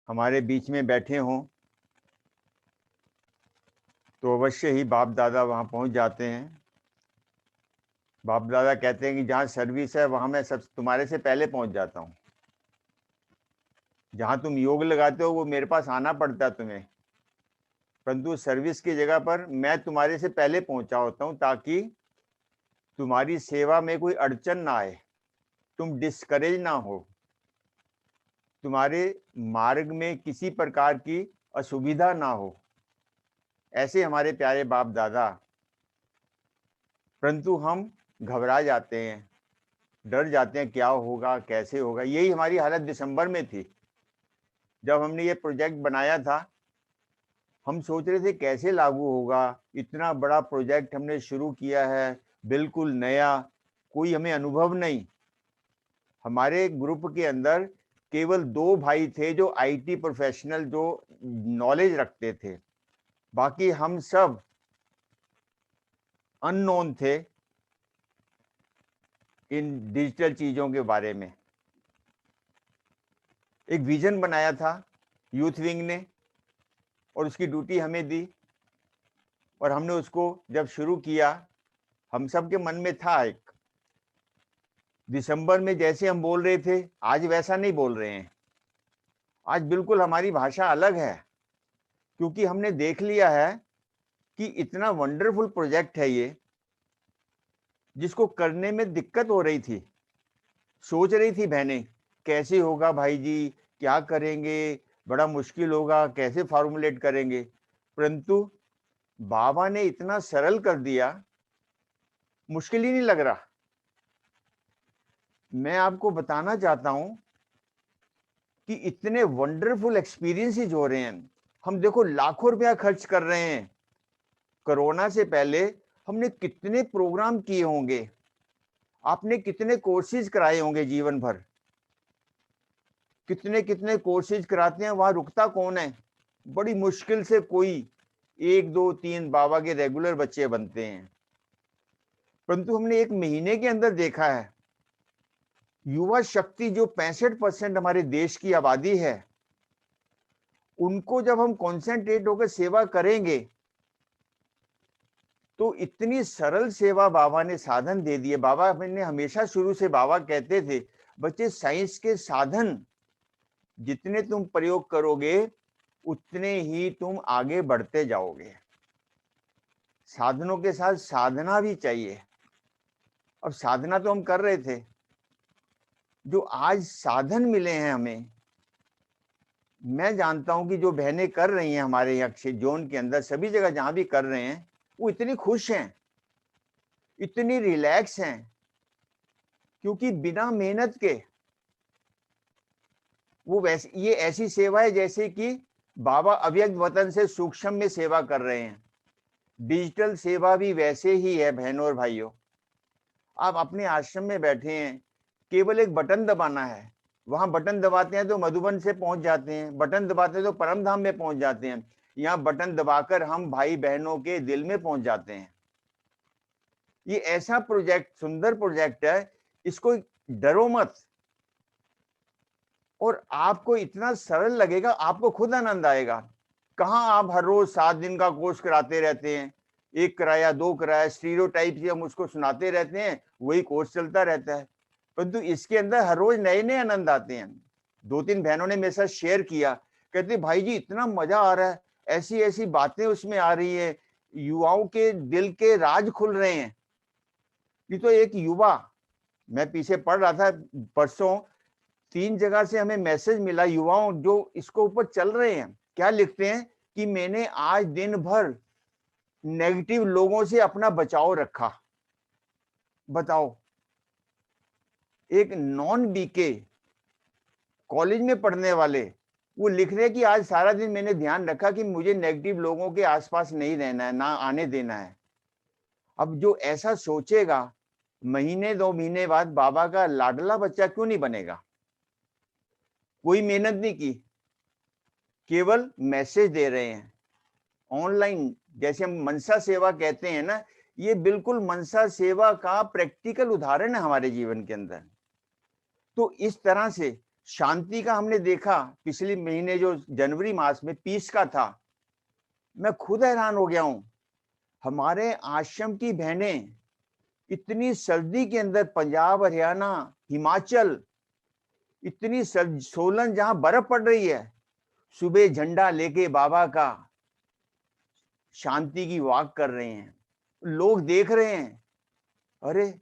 हमारे बीच में बैठे हों तो अवश्य ही बाप दादा वहाँ पहुँच जाते हैं। बाप दादा कहते हैं कि जहाँ सर्विस है वहाँ मैं सब तुम्हारे से पहले पहुँच जाता हूँ। जहाँ तुम योग लगाते हो वो मेरे पास आना पड़ता है तुम्हें, परंतु सर्विस की जगह पर मैं तुम्हारे से पहले पहुँचा होता हूँ ताकि तुम्हारी सेवा में कोई अड़चन ना आए, तुम डिस्करेज ना हो, तुम्हारे मार्ग में किसी प्रकार की असुविधा ना हो। ऐसे हमारे प्यारे बाप दादा। परंतु हम घबरा जाते हैं, डर जाते हैं, क्या होगा कैसे होगा। यही हमारी हालत दिसंबर में थी जब हमने ये प्रोजेक्ट बनाया था। हम सोच रहे थे कैसे लागू होगा, इतना बड़ा प्रोजेक्ट हमने शुरू किया है, बिल्कुल नया, कोई हमें अनुभव नहीं। हमारे ग्रुप के अंदर केवल 2 भाई थे जो आईटी प्रोफेशनल, जो नॉलेज रखते थे, बाकी हम सब अननोन थे इन डिजिटल चीजों के बारे में। एक विजन बनाया था यूथ विंग ने और उसकी ड्यूटी हमें दी और हमने उसको जब शुरू किया, हम सब के मन में था एक, दिसंबर में जैसे हम बोल रहे थे आज वैसा नहीं बोल रहे हैं। आज बिल्कुल हमारी भाषा अलग है, क्योंकि हमने देख लिया है कि इतना वंडरफुल प्रोजेक्ट है ये, जिसको करने में दिक्कत हो रही थी। सोच रही थी बहनें कैसे होगा भाई जी, क्या करेंगे, बड़ा मुश्किल होगा, कैसे फॉर्मुलेट करेंगे। परंतु बाबा ने इतना सरल कर दिया, मुश्किल ही नहीं लग रहा। मैं आपको बताना चाहता हूं कि इतने वंडरफुल एक्सपीरियंसेस हो रहे हैं। हम देखो लाखों रुपया खर्च कर रहे हैं। कोरोना से पहले हमने कितने प्रोग्राम किए होंगे, आपने कितने कोर्सेज कराए होंगे जीवन भर, कितने कितने कोर्सेज कराते हैं, वहां रुकता कौन है। बड़ी मुश्किल से कोई 1 2 3 बाबा के रेगुलर बच्चे बनते हैं। परंतु हमने 1 महीने के अंदर देखा है युवा शक्ति जो 65% हमारे देश की आबादी है, उनको जब हम कॉन्सेंट्रेट होकर सेवा करेंगे तो इतनी सरल सेवा बाबा ने साधन दे दिए। बाबा ने हमेशा शुरू से बाबा कहते थे बच्चे साइंस के साधन जितने तुम प्रयोग करोगे उतने ही तुम आगे बढ़ते जाओगे। साधनों के साथ साधना भी चाहिए। अब साधना तो हम कर रहे थे, जो आज साधन मिले हैं हमें, मैं जानता हूं कि जो बहनें कर रही हैं हमारे यहाँ जोन के अंदर, सभी जगह जहां भी कर रहे हैं, वो इतनी खुश हैं, इतनी रिलैक्स हैं, क्योंकि बिना मेहनत के वो वैसे, ये ऐसी सेवा है जैसे कि बाबा अव्यक्त वतन से सूक्ष्म में सेवा कर रहे हैं। डिजिटल सेवा भी वैसे ही है बहनों और भाइयों। आप अपने आश्रम में बैठे हैं, केवल एक बटन दबाना है, वहां बटन दबाते हैं तो मधुबन से पहुंच जाते हैं, बटन दबाते हैं तो परम धाम में पहुंच जाते हैं। यहाँ बटन दबाकर हम भाई बहनों के दिल में पहुंच जाते हैं। ये ऐसा प्रोजेक्ट, सुंदर प्रोजेक्ट है, इसको डरो मत। और आपको इतना सरल लगेगा, आपको खुद आनंद आएगा। कहाँ आप हर रोज 7 दिन का कोर्स कराते रहते हैं, 1 कराया 2 कराया, स्टीरियोटाइप से हम उसको सुनाते रहते हैं, वही कोर्स चलता रहता है। परंतु इसके अंदर हर रोज नए नए आनंद आते हैं। 2-3 बहनों ने मेरे साथ शेयर किया, कहते भाई जी इतना मजा आ रहा है, ऐसी ऐसी बातें उसमें आ रही है, युवाओं के दिल के राज खुल रहे हैं। ये तो एक युवा, मैं पीछे पढ़ रहा था परसों, 3 जगह से हमें मैसेज मिला युवाओं जो इसको ऊपर चल रहे हैं, क्या लिखते हैं कि मैंने आज दिन भर नेगेटिव लोगों से अपना बचाव रखा। बताओ, एक नॉन बीके कॉलेज में पढ़ने वाले वो लिख रहे हैं कि आज सारा दिन मैंने ध्यान रखा कि मुझे नेगेटिव लोगों के आसपास नहीं रहना है, ना आने देना है। अब जो ऐसा सोचेगा, महीने 2 महीने बाद बाबा का लाडला बच्चा क्यों नहीं बनेगा। कोई मेहनत नहीं की, केवल मैसेज दे रहे हैं ऑनलाइन। जैसे हम मनसा सेवा कहते हैं ना, ये बिल्कुल मनसा सेवा का प्रैक्टिकल उदाहरण है हमारे जीवन के अंदर। तो इस तरह से शांति का हमने देखा पिछले महीने जो जनवरी मास में पीस का था, मैं खुद हैरान हो गया हूं। हमारे आश्रम की बहनें इतनी सर्दी के अंदर, पंजाब, हरियाणा, हिमाचल, इतनी सोलन जहां बर्फ पड़ रही है, सुबह झंडा लेके बाबा का शांति की वाक कर रहे हैं। लोग देख रहे हैं, अरे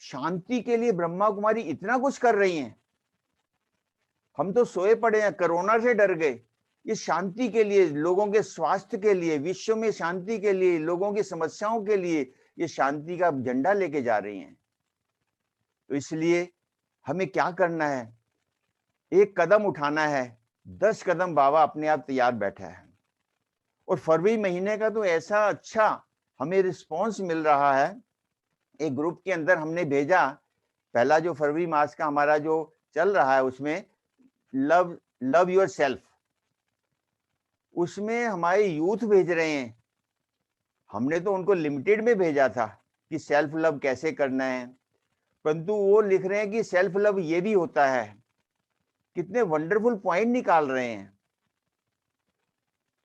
शांति के लिए ब्रह्मा कुमारी इतना कुछ कर रही हैं। हम तो सोए पड़े हैं, कोरोना से डर गए। ये शांति के लिए, लोगों के स्वास्थ्य के लिए, विश्व में शांति के लिए, लोगों की समस्याओं के लिए ये शांति का झंडा लेके जा रही हैं। तो इसलिए हमें क्या करना है? एक कदम उठाना है, 10 कदम बाबा अपने आप तैयार बैठा है। और फरवरी महीने का तो ऐसा अच्छा हमें रिस्पॉन्स मिल रहा है। एक ग्रुप के अंदर हमने भेजा, पहला जो फरवरी मास का हमारा जो चल रहा है उसमें लव योर सेल्फ, उसमें हमारे यूथ भेज रहे हैं। हमने तो उनको लिमिटेड में भेजा था कि सेल्फ लव कैसे करना है, परंतु वो लिख रहे हैं कि सेल्फ लव ये भी होता है। कितने वंडरफुल पॉइंट निकाल रहे हैं।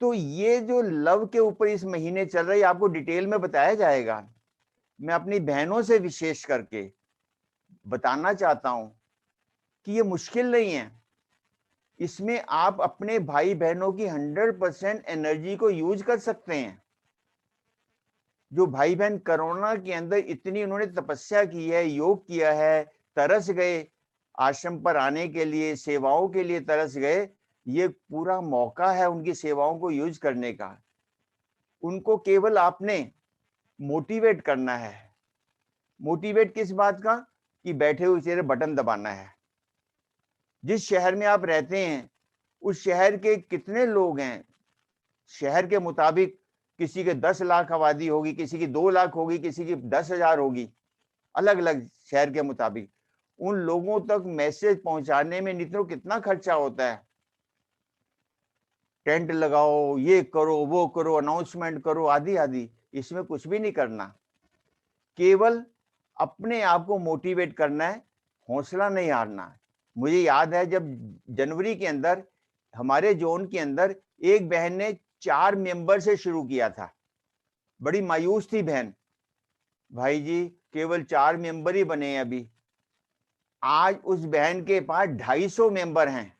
तो ये जो लव के ऊपर इस महीने चल रही है, आपको डिटेल में बताया जाएगा। मैं अपनी बहनों से विशेष करके बताना चाहता हूं कि ये मुश्किल नहीं है। इसमें आप अपने भाई बहनों की 100% एनर्जी को यूज कर सकते हैं। जो भाई बहन कोरोना के अंदर इतनी उन्होंने तपस्या की है, योग किया है, तरस गए आश्रम पर आने के लिए, सेवाओं के लिए तरस गए, ये पूरा मौका है उनकी सेवाओं को यूज करने का। उनको केवल आपने मोटिवेट करना है। मोटिवेट किस बात का? कि बैठे हुए चेहरे बटन दबाना है। जिस शहर में आप रहते हैं उस शहर के कितने लोग हैं, शहर के मुताबिक किसी के 10 लाख आबादी होगी, किसी की 2 लाख होगी, किसी की 10,000 होगी, अलग अलग शहर के मुताबिक। उन लोगों तक मैसेज पहुंचाने में नित्य कितना खर्चा होता है। टेंट लगाओ, ये करो, वो करो, अनाउंसमेंट करो, आदि आदि। इसमें कुछ भी नहीं करना, केवल अपने आप को मोटिवेट करना है, हौसला नहीं हारना। मुझे याद है जब जनवरी के अंदर हमारे जोन के अंदर एक बहन ने 4 मेंबर से शुरू किया था। बड़ी मायूस थी बहन, भाई जी केवल 4 मेंबर ही बने हैं अभी। आज उस बहन के पास 250 मेंबर हैं।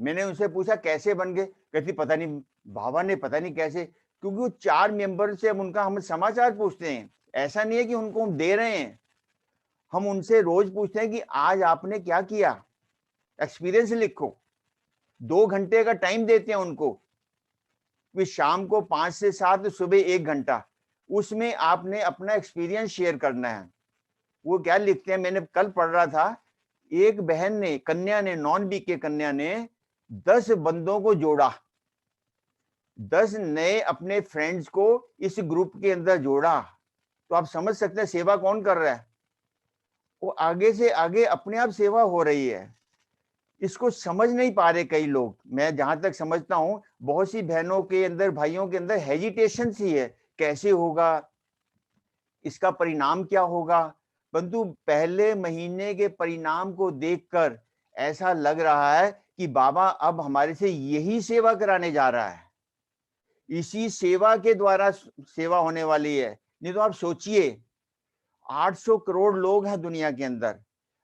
मैंने उनसे पूछा कैसे बन गए? कहती पता नहीं, बाबा ने पता नहीं कैसे। क्योंकि वो 4 मेंबर से हम समाचार पूछते हैं। ऐसा नहीं है कि उनको हम दे रहे हैं, हम उनसे रोज पूछते हैं कि आज आपने क्या किया, एक्सपीरियंस लिखो। 2 घंटे का टाइम देते हैं उनको, कि शाम को 5 से 7, सुबह 1 घंटा, उसमें आपने अपना एक्सपीरियंस शेयर करना है। वो क्या लिखते हैं, मैंने कल पढ़ रहा था, एक बहन ने, कन्या ने, नॉन बीके कन्या ने 10 बंदों को जोड़ा, 10 नए अपने फ्रेंड्स को इस ग्रुप के अंदर जोड़ा। तो आप समझ सकते हैं सेवा कौन कर रहा है। वो आगे से आगे अपने आप सेवा हो रही है। इसको समझ नहीं पा रहे कई लोग। मैं जहां तक समझता हूं, बहुत सी बहनों के अंदर, भाइयों के अंदर हेजिटेशन सी है, कैसे होगा, इसका परिणाम क्या होगा। परंतु पहले महीने के परिणाम को देखकर ऐसा लग रहा है कि बाबा अब हमारे से यही सेवा कराने जा रहा है। इसी सेवा के द्वारा सेवा होने वाली है। नहीं तो आप सोचिए, 800 करोड़ लोग हैं दुनिया के अंदर,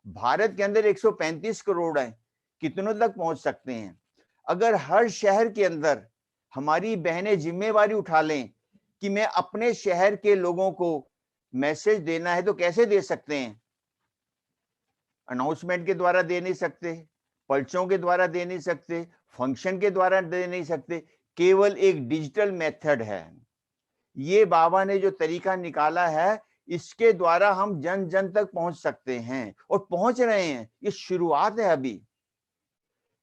भारत के अंदर 135 करोड़ हैं, कितनों तक पहुंच सकते हैं? अगर हर शहर के अंदर हमारी बहनें जिम्मेवारी उठा लें कि मैं अपने शहर के लोगों को मैसेज देना है, तो कैसे दे सकते हैं? अनाउंसमेंट के द्वारा दे नहीं सकते, पर्चों के द्वारा दे नहीं सकते, फंक्शन के द्वारा दे नहीं सकते। केवल एक डिजिटल मेथड है। ये बाबा ने जो तरीका निकाला है, इसके द्वारा हम जन जन तक पहुंच सकते हैं, और पहुंच रहे हैं। ये शुरुआत है अभी,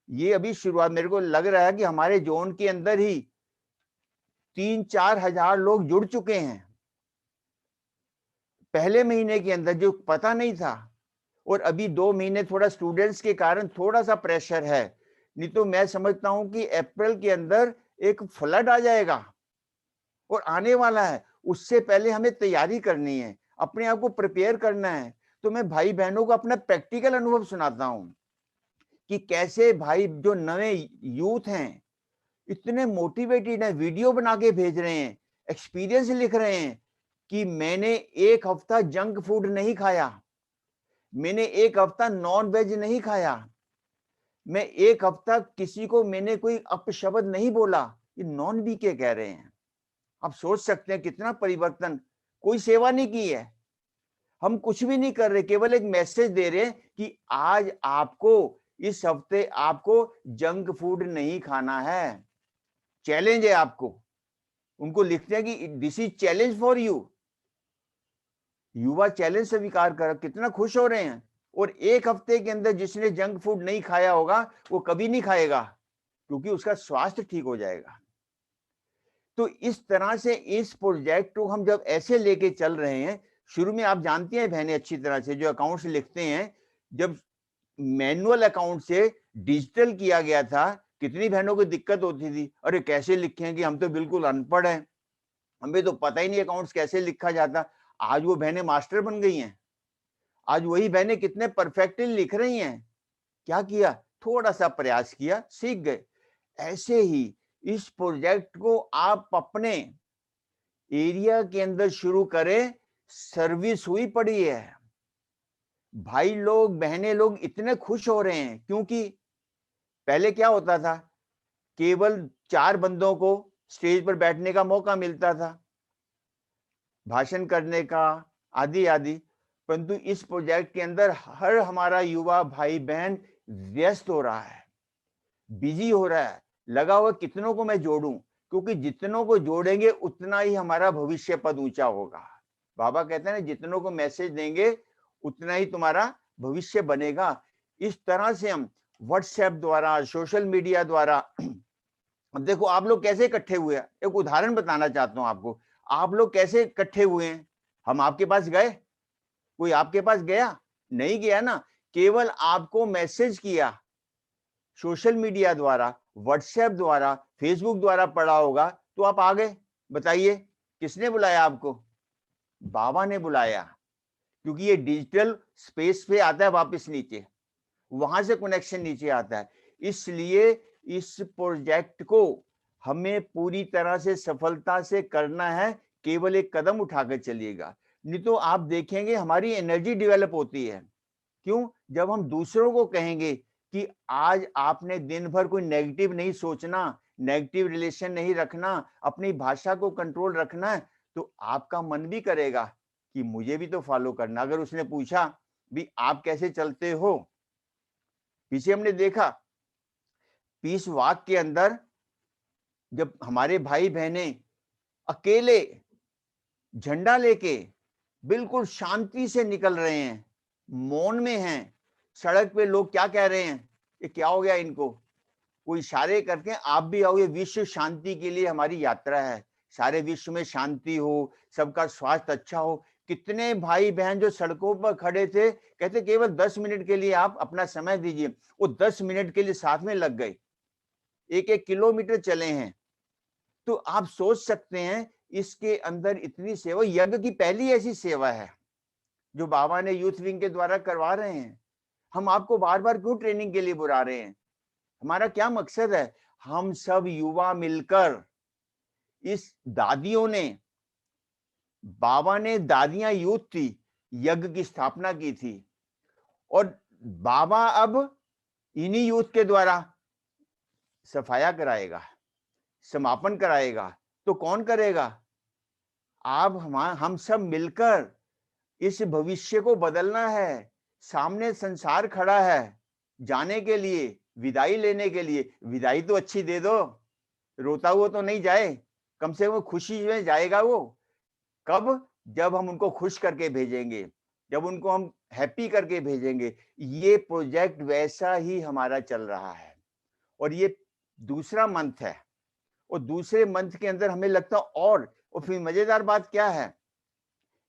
ये अभी शुरुआत। मेरे को लग रहा है कि हमारे जोन के अंदर ही 3-4 हजार लोग जुड़ चुके हैं पहले महीने के अंदर, जो पता नहीं था। और अभी 2 महीने थोड़ा स्टूडेंट्स के कारण थोड़ा सा प्रेशर है, नहीं तो मैं समझता हूं कि अप्रैल के अंदर एक फ्लड आ जाएगा और आने वाला है। उससे पहले हमें तैयारी करनी है, अपने आप को प्रिपेयर करना है। तो मैं भाई बहनों को अपना प्रैक्टिकल अनुभव सुनाता हूं। कि कैसे भाई जो नए यूथ हैं इतने मोटिवेटेड है, वीडियो बना के भेज रहे हैं, एक्सपीरियंस लिख रहे हैं कि मैंने एक हफ्ता जंक फूड नहीं खाया, मैंने एक हफ्ता नॉन वेज नहीं खाया, मैं एक हफ्ता किसी को मैंने कोई अपशब्द नहीं बोला। ये नॉन बीके कह रहे हैं। आप सोच सकते हैं कितना परिवर्तन। कोई सेवा नहीं की है, हम कुछ भी नहीं कर रहे, केवल एक मैसेज दे रहे हैं कि आज आपको इस हफ्ते आपको जंक फूड नहीं खाना है, चैलेंज है आपको। उनको लिखते हैं कि this is challenge for you. युवा चैलेंज स्वीकार कर, कितना खुश हो रहे हैं। और एक हफ्ते के अंदर जिसने जंक फूड नहीं खाया होगा वो कभी नहीं खाएगा, क्योंकि उसका स्वास्थ्य ठीक हो जाएगा। तो इस तरह से इस प्रोजेक्ट को हम जब ऐसे लेके चल रहे हैं, शुरू में आप जानती हैं बहनें अच्छी तरह से, जो अकाउंट्स लिखते हैं, जब मैनुअल अकाउंट से डिजिटल किया गया था, कितनी बहनों को दिक्कत होती थी, अरे कैसे लिखेंगे, हम तो बिल्कुल अनपढ़ हैं, हमें तो पता ही नहीं अकाउंट्स कैसे लिखा जाता। आज वो बहनें मास्टर बन गई हैं। आज वही बहनें कितने परफेक्टली लिख रही हैं। क्या किया? थोड़ा सा प्रयास किया, सीख गए। ऐसे ही इस प्रोजेक्ट को आप अपने एरिया के अंदर शुरू करें। सर्विस हुई पड़ी है, भाई लोग बहनें लोग इतने खुश हो रहे हैं, क्योंकि पहले क्या होता था, केवल 4 बंदों को स्टेज पर बैठने का मौका मिलता था, भाषण करने का, आदि आदि। परंतु इस प्रोजेक्ट के अंदर हर हमारा युवा भाई बहन व्यस्त हो रहा है, बिजी हो रहा है, लगा हुआ कितनों को मैं जोड़ूं, क्योंकि जितनों को जोड़ेंगे उतना ही हमारा भविष्य पद ऊंचा होगा। बाबा कहते हैं ना, जितनों को मैसेज देंगे उतना ही तुम्हारा भविष्य बनेगा। इस तरह से हम व्हाट्सएप द्वारा, सोशल मीडिया द्वारा, अब देखो आप लोग कैसे इकट्ठे हुए हैं। एक उदाहरण बताना चाहता हूं आपको, आप लोग कैसे इकट्ठे हुए हैं। हम आपके पास गए? कोई आपके पास गया? नहीं गया ना। केवल आपको मैसेज किया, सोशल मीडिया द्वारा, व्हाट्सएप द्वारा, फेसबुक द्वारा पढ़ा होगा, तो आप आ गए। बताइए किसने बुलाया आपको? बाबा ने बुलाया, क्योंकि ये डिजिटल स्पेस पे आता है वापस नीचे, वहां से कनेक्शन नीचे आता है। इसलिए इस प्रोजेक्ट को हमें पूरी तरह से सफलता से करना है। केवल एक कदम उठाकर चलिएगा, नहीं तो आप देखेंगे हमारी एनर्जी डेवलप होती है। क्यों? जब हम दूसरों को कहेंगे कि आज आपने दिन भर कोई नेगेटिव नहीं सोचना, नेगेटिव रिलेशन नहीं रखना, अपनी भाषा को कंट्रोल रखना है, तो आपका मन भी करेगा कि मुझे भी तो फॉलो करना। अगर उसने पूछा भी आप कैसे चलते हो, पीछे हमने देखा पीस वॉक के अंदर जब हमारे भाई बहनें अकेले झंडा लेके बिल्कुल शांति से निकल रहे हैं, मौन में हैं, सड़क पे लोग क्या कह रहे हैं, ये क्या हो गया इनको, कोई इशारे करके आप भी आओ, ये विश्व शांति के लिए हमारी यात्रा है, सारे विश्व में शांति हो, सबका स्वास्थ्य अच्छा हो। कितने भाई बहन जो सड़कों पर खड़े थे, कहते केवल 10 मिनट के लिए आप अपना समय दीजिए, वो 10 मिनट के लिए साथ में लग गए, 1-1 किलोमीटर चले हैं। तो आप सोच सकते हैं इसके अंदर इतनी सेवा, यज्ञ की पहली ऐसी सेवा है जो बाबा ने यूथ विंग के द्वारा करवा रहे हैं। हम आपको बार बार क्यों ट्रेनिंग के लिए बुला रहे हैं? हमारा क्या मकसद है? हम सब युवा मिलकर, इस दादियों ने, बाबा ने दादियां यूथ थी, यज्ञ की स्थापना की थी, और बाबा अब इन्हीं यूथ के द्वारा सफाया कराएगा, समापन कराएगा। तो कौन करेगा? आप हम सब मिलकर इस भविष्य को बदलना है। सामने संसार खड़ा है जाने के लिए, विदाई लेने के लिए। विदाई तो अच्छी दे दो, रोता हुआ तो नहीं जाए, कम से कम खुशी में जाएगा वो। कब? जब हम उनको खुश करके भेजेंगे, जब उनको हम हैप्पी करके भेजेंगे। ये प्रोजेक्ट वैसा ही हमारा चल रहा है, और ये दूसरा मंथ है, और दूसरे मंथ के अंदर हमें लगता और फिर मजेदार बात क्या है,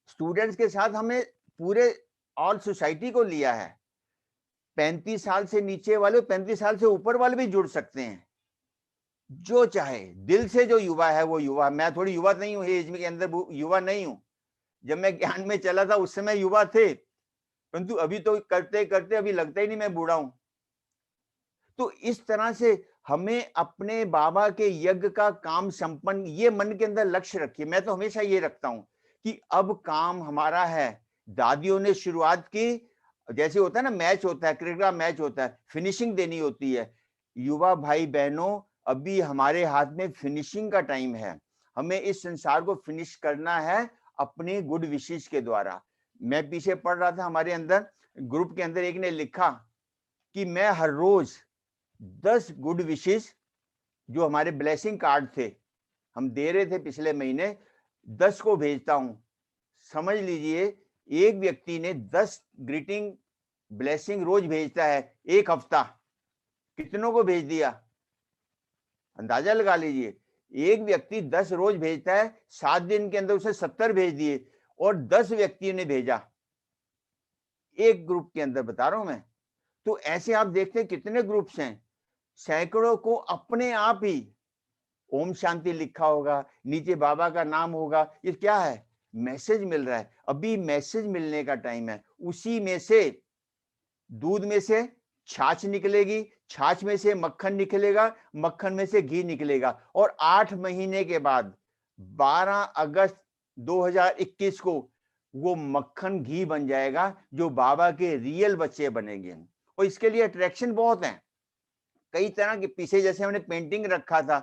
स्टूडेंट्स के साथ हमें पूरे ऑल सोसाइटी को लिया है। 35 साल से नीचे वाले, 35 साल से ऊपर वाले भी जुड़ सकते हैं, जो चाहे दिल से। जो युवा है वो युवा, मैं थोड़ी युवा नहीं हूँ, एज में के अंदर युवा नहीं हूँ। जब मैं ज्ञान में चला था उस समय युवा थे, परंतु अभी तो करते करते अभी लगता ही नहीं मैं बूढ़ा हूं। तो इस तरह से हमें अपने बाबा के यज्ञ का काम संपन्न, ये मन के अंदर लक्ष्य रखिए। मैं तो हमेशा ये रखता हूं कि अब काम हमारा है। दादियों ने शुरुआत की, जैसे होता है ना, मैच होता है, क्रिकेट का मैच होता है, फिनिशिंग देनी होती है। युवा भाई बहनों, अभी हमारे हाथ में फिनिशिंग का टाइम है। हमें इस संसार को फिनिश करना है अपनी गुड विशेष के द्वारा। मैं पीछे पढ़ रहा था, हमारे अंदर ग्रुप के अंदर एक ने लिखा कि मैं हर रोज 10 गुड विशेष, जो हमारे ब्लेसिंग कार्ड थे, हम दे रहे थे पिछले महीने, 10 को भेजता हूं। समझ लीजिए, एक व्यक्ति ने 10 ग्रीटिंग ब्लेसिंग रोज भेजता है, एक हफ्ता कितनों को भेज दिया, अंदाजा लगा लीजिए। एक व्यक्ति 10 रोज भेजता है, 7 दिन के अंदर उसे 70 भेज दिए, और 10 व्यक्तियों ने भेजा एक ग्रुप के अंदर, बता रहा हूं मैं। तो ऐसे आप देखते हैं कितने ग्रुप्स हैं, सैकड़ों को अपने आप ही ओम शांति लिखा होगा, नीचे बाबा का नाम होगा। ये क्या है, मैसेज मिल रहा है। अभी मैसेज मिलने का टाइम है। उसी में से, दूध में से छाछ निकलेगी, छाछ में से मक्खन निकलेगा, मक्खन में से घी निकलेगा, और 8 महीने के बाद 12 अगस्त 2021 को वो मक्खन घी बन जाएगा, जो बाबा के रियल बच्चे बनेंगे। और इसके लिए अट्रैक्शन बहुत हैं, कई तरह के। पीछे जैसे हमने पेंटिंग रखा था,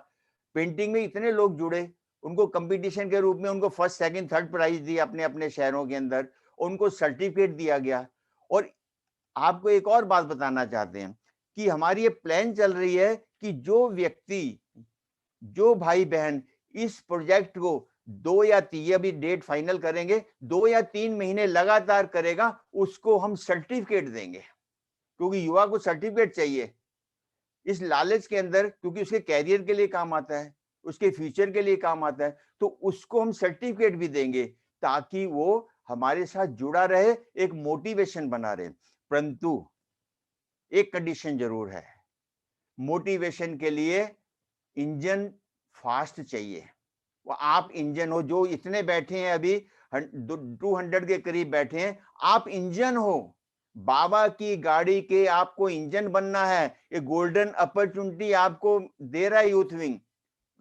पेंटिंग में इतने लोग जुड़े, उनको कंपटीशन के रूप में उनको फर्स्ट सेकंड थर्ड प्राइज दिया अपने अपने शहरों के अंदर, उनको सर्टिफिकेट दिया गया। और आपको एक और बात बताना चाहते हैं कि हमारी ये प्लान चल रही है कि जो व्यक्ति, जो भाई बहन इस प्रोजेक्ट को 2 या 3, अभी डेट फाइनल करेंगे, 2 या 3 महीने लगातार करेगा, उसको हम सर्टिफिकेट देंगे। क्योंकि युवा को सर्टिफिकेट चाहिए इस लालच के अंदर, क्योंकि उसके कैरियर के लिए काम आता है, उसके फ्यूचर के लिए काम आता है। तो उसको हम सर्टिफिकेट भी देंगे ताकि वो हमारे साथ जुड़ा रहे, एक मोटिवेशन बना रहे। परंतु एक कंडीशन जरूर है, मोटिवेशन के लिए इंजन फास्ट चाहिए। वो आप इंजन हो, जो इतने बैठे हैं अभी 200 के करीब बैठे हैं, आप इंजन हो। बाबा की गाड़ी के आपको इंजन बनना है। ये गोल्डन अपॉर्चुनिटी आपको दे रहा है यूथ विंग,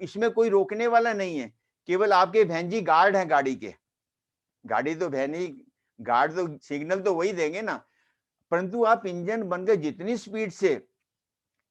इसमें कोई रोकने वाला नहीं है। केवल आपके बहन जी गार्ड हैं गाड़ी के, गाड़ी तो बहन ही गार्ड, तो सिग्नल तो वही देंगे ना। परंतु आप इंजन बनकर जितनी स्पीड से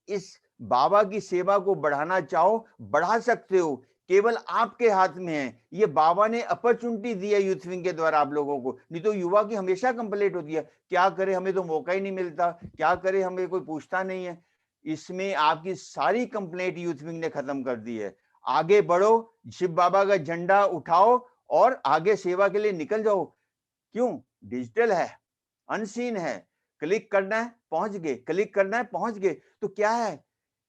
इस बाबा की सेवा को बढ़ाना चाहो, बढ़ा सकते हो। केवल आपके हाथ में है। ये बाबा ने अपॉर्चुनिटी दी है यूथ विंग के द्वारा आप लोगों को। नहीं तो युवा की हमेशा कंप्लेंट होती है, क्या करे, हमें तो मौका ही नहीं मिलता, क्या करे, हमें कोई पूछता नहीं है। इसमें आपकी सारी कंप्लेंट यूथ विंग ने खत्म कर दी है। आगे बढ़ो, शिव बाबा का झंडा उठाओ और आगे सेवा के लिए निकल जाओ। क्यों? डिजिटल है, अनसीन है, क्लिक करना है पहुंच गए, क्लिक करना है पहुंच गए। तो क्या है,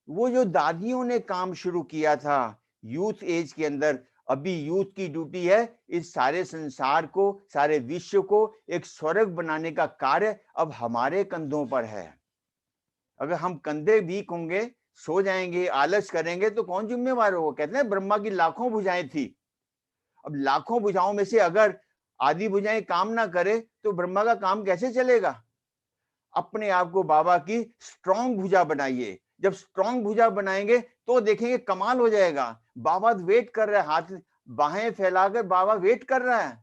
वो जो दादियों ने काम शुरू किया था यूथ एज के अंदर, अभी यूथ की ड्यूटी है इस सारे संसार को, सारे विश्व को एक स्वर्ग बनाने का कार्य अब हमारे कंधों पर है। अगर हम कंधे वीक होंगे, सो जाएंगे, आलस करेंगे, तो कौन जिम्मेवार होगा? कहते हैं ब्रह्मा की लाखों भुजाएं थी। अब लाखों भुजाओं में से अगर आधी भुजाएं काम ना करे तो ब्रह्मा का काम कैसे चलेगा? अपने आप को बाबा की स्ट्रॉन्ग भुजा बनाइए। जब स्ट्रॉन्ग भुजा बनाएंगे तो देखेंगे कमाल हो जाएगा। बाबा वेट कर रहा है, हाथ बाहें फैलाकर बाबा वेट कर रहा है।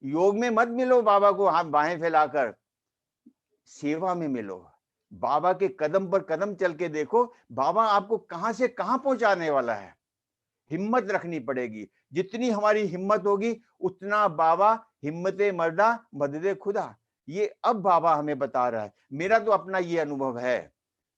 योग में मत मिलो बाबा को हाथ बाहें फैलाकर, सेवा में मिलो। बाबा के कदम पर कदम चल के देखो, बाबा आपको कहां से कहां पहुंचाने वाला है। हिम्मत रखनी पड़ेगी। जितनी हमारी हिम्मत होगी उतना बाबा हिम्मते मर्दा मददे खुदा, ये अब बाबा हमें बता रहा है। मेरा तो अपना ये अनुभव है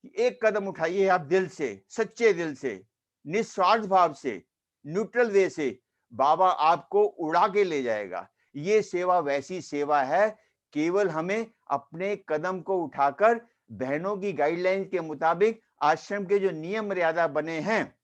कि एक कदम उठाइए आप दिल से, सच्चे दिल से, निस्वार्थ भाव से, न्यूट्रल वे से, बाबा आपको उड़ा के ले जाएगा। ये सेवा वैसी सेवा है, केवल हमें अपने कदम को उठाकर बहनों की गाइडलाइन के मुताबिक, आश्रम के जो नियम मर्यादा बने हैं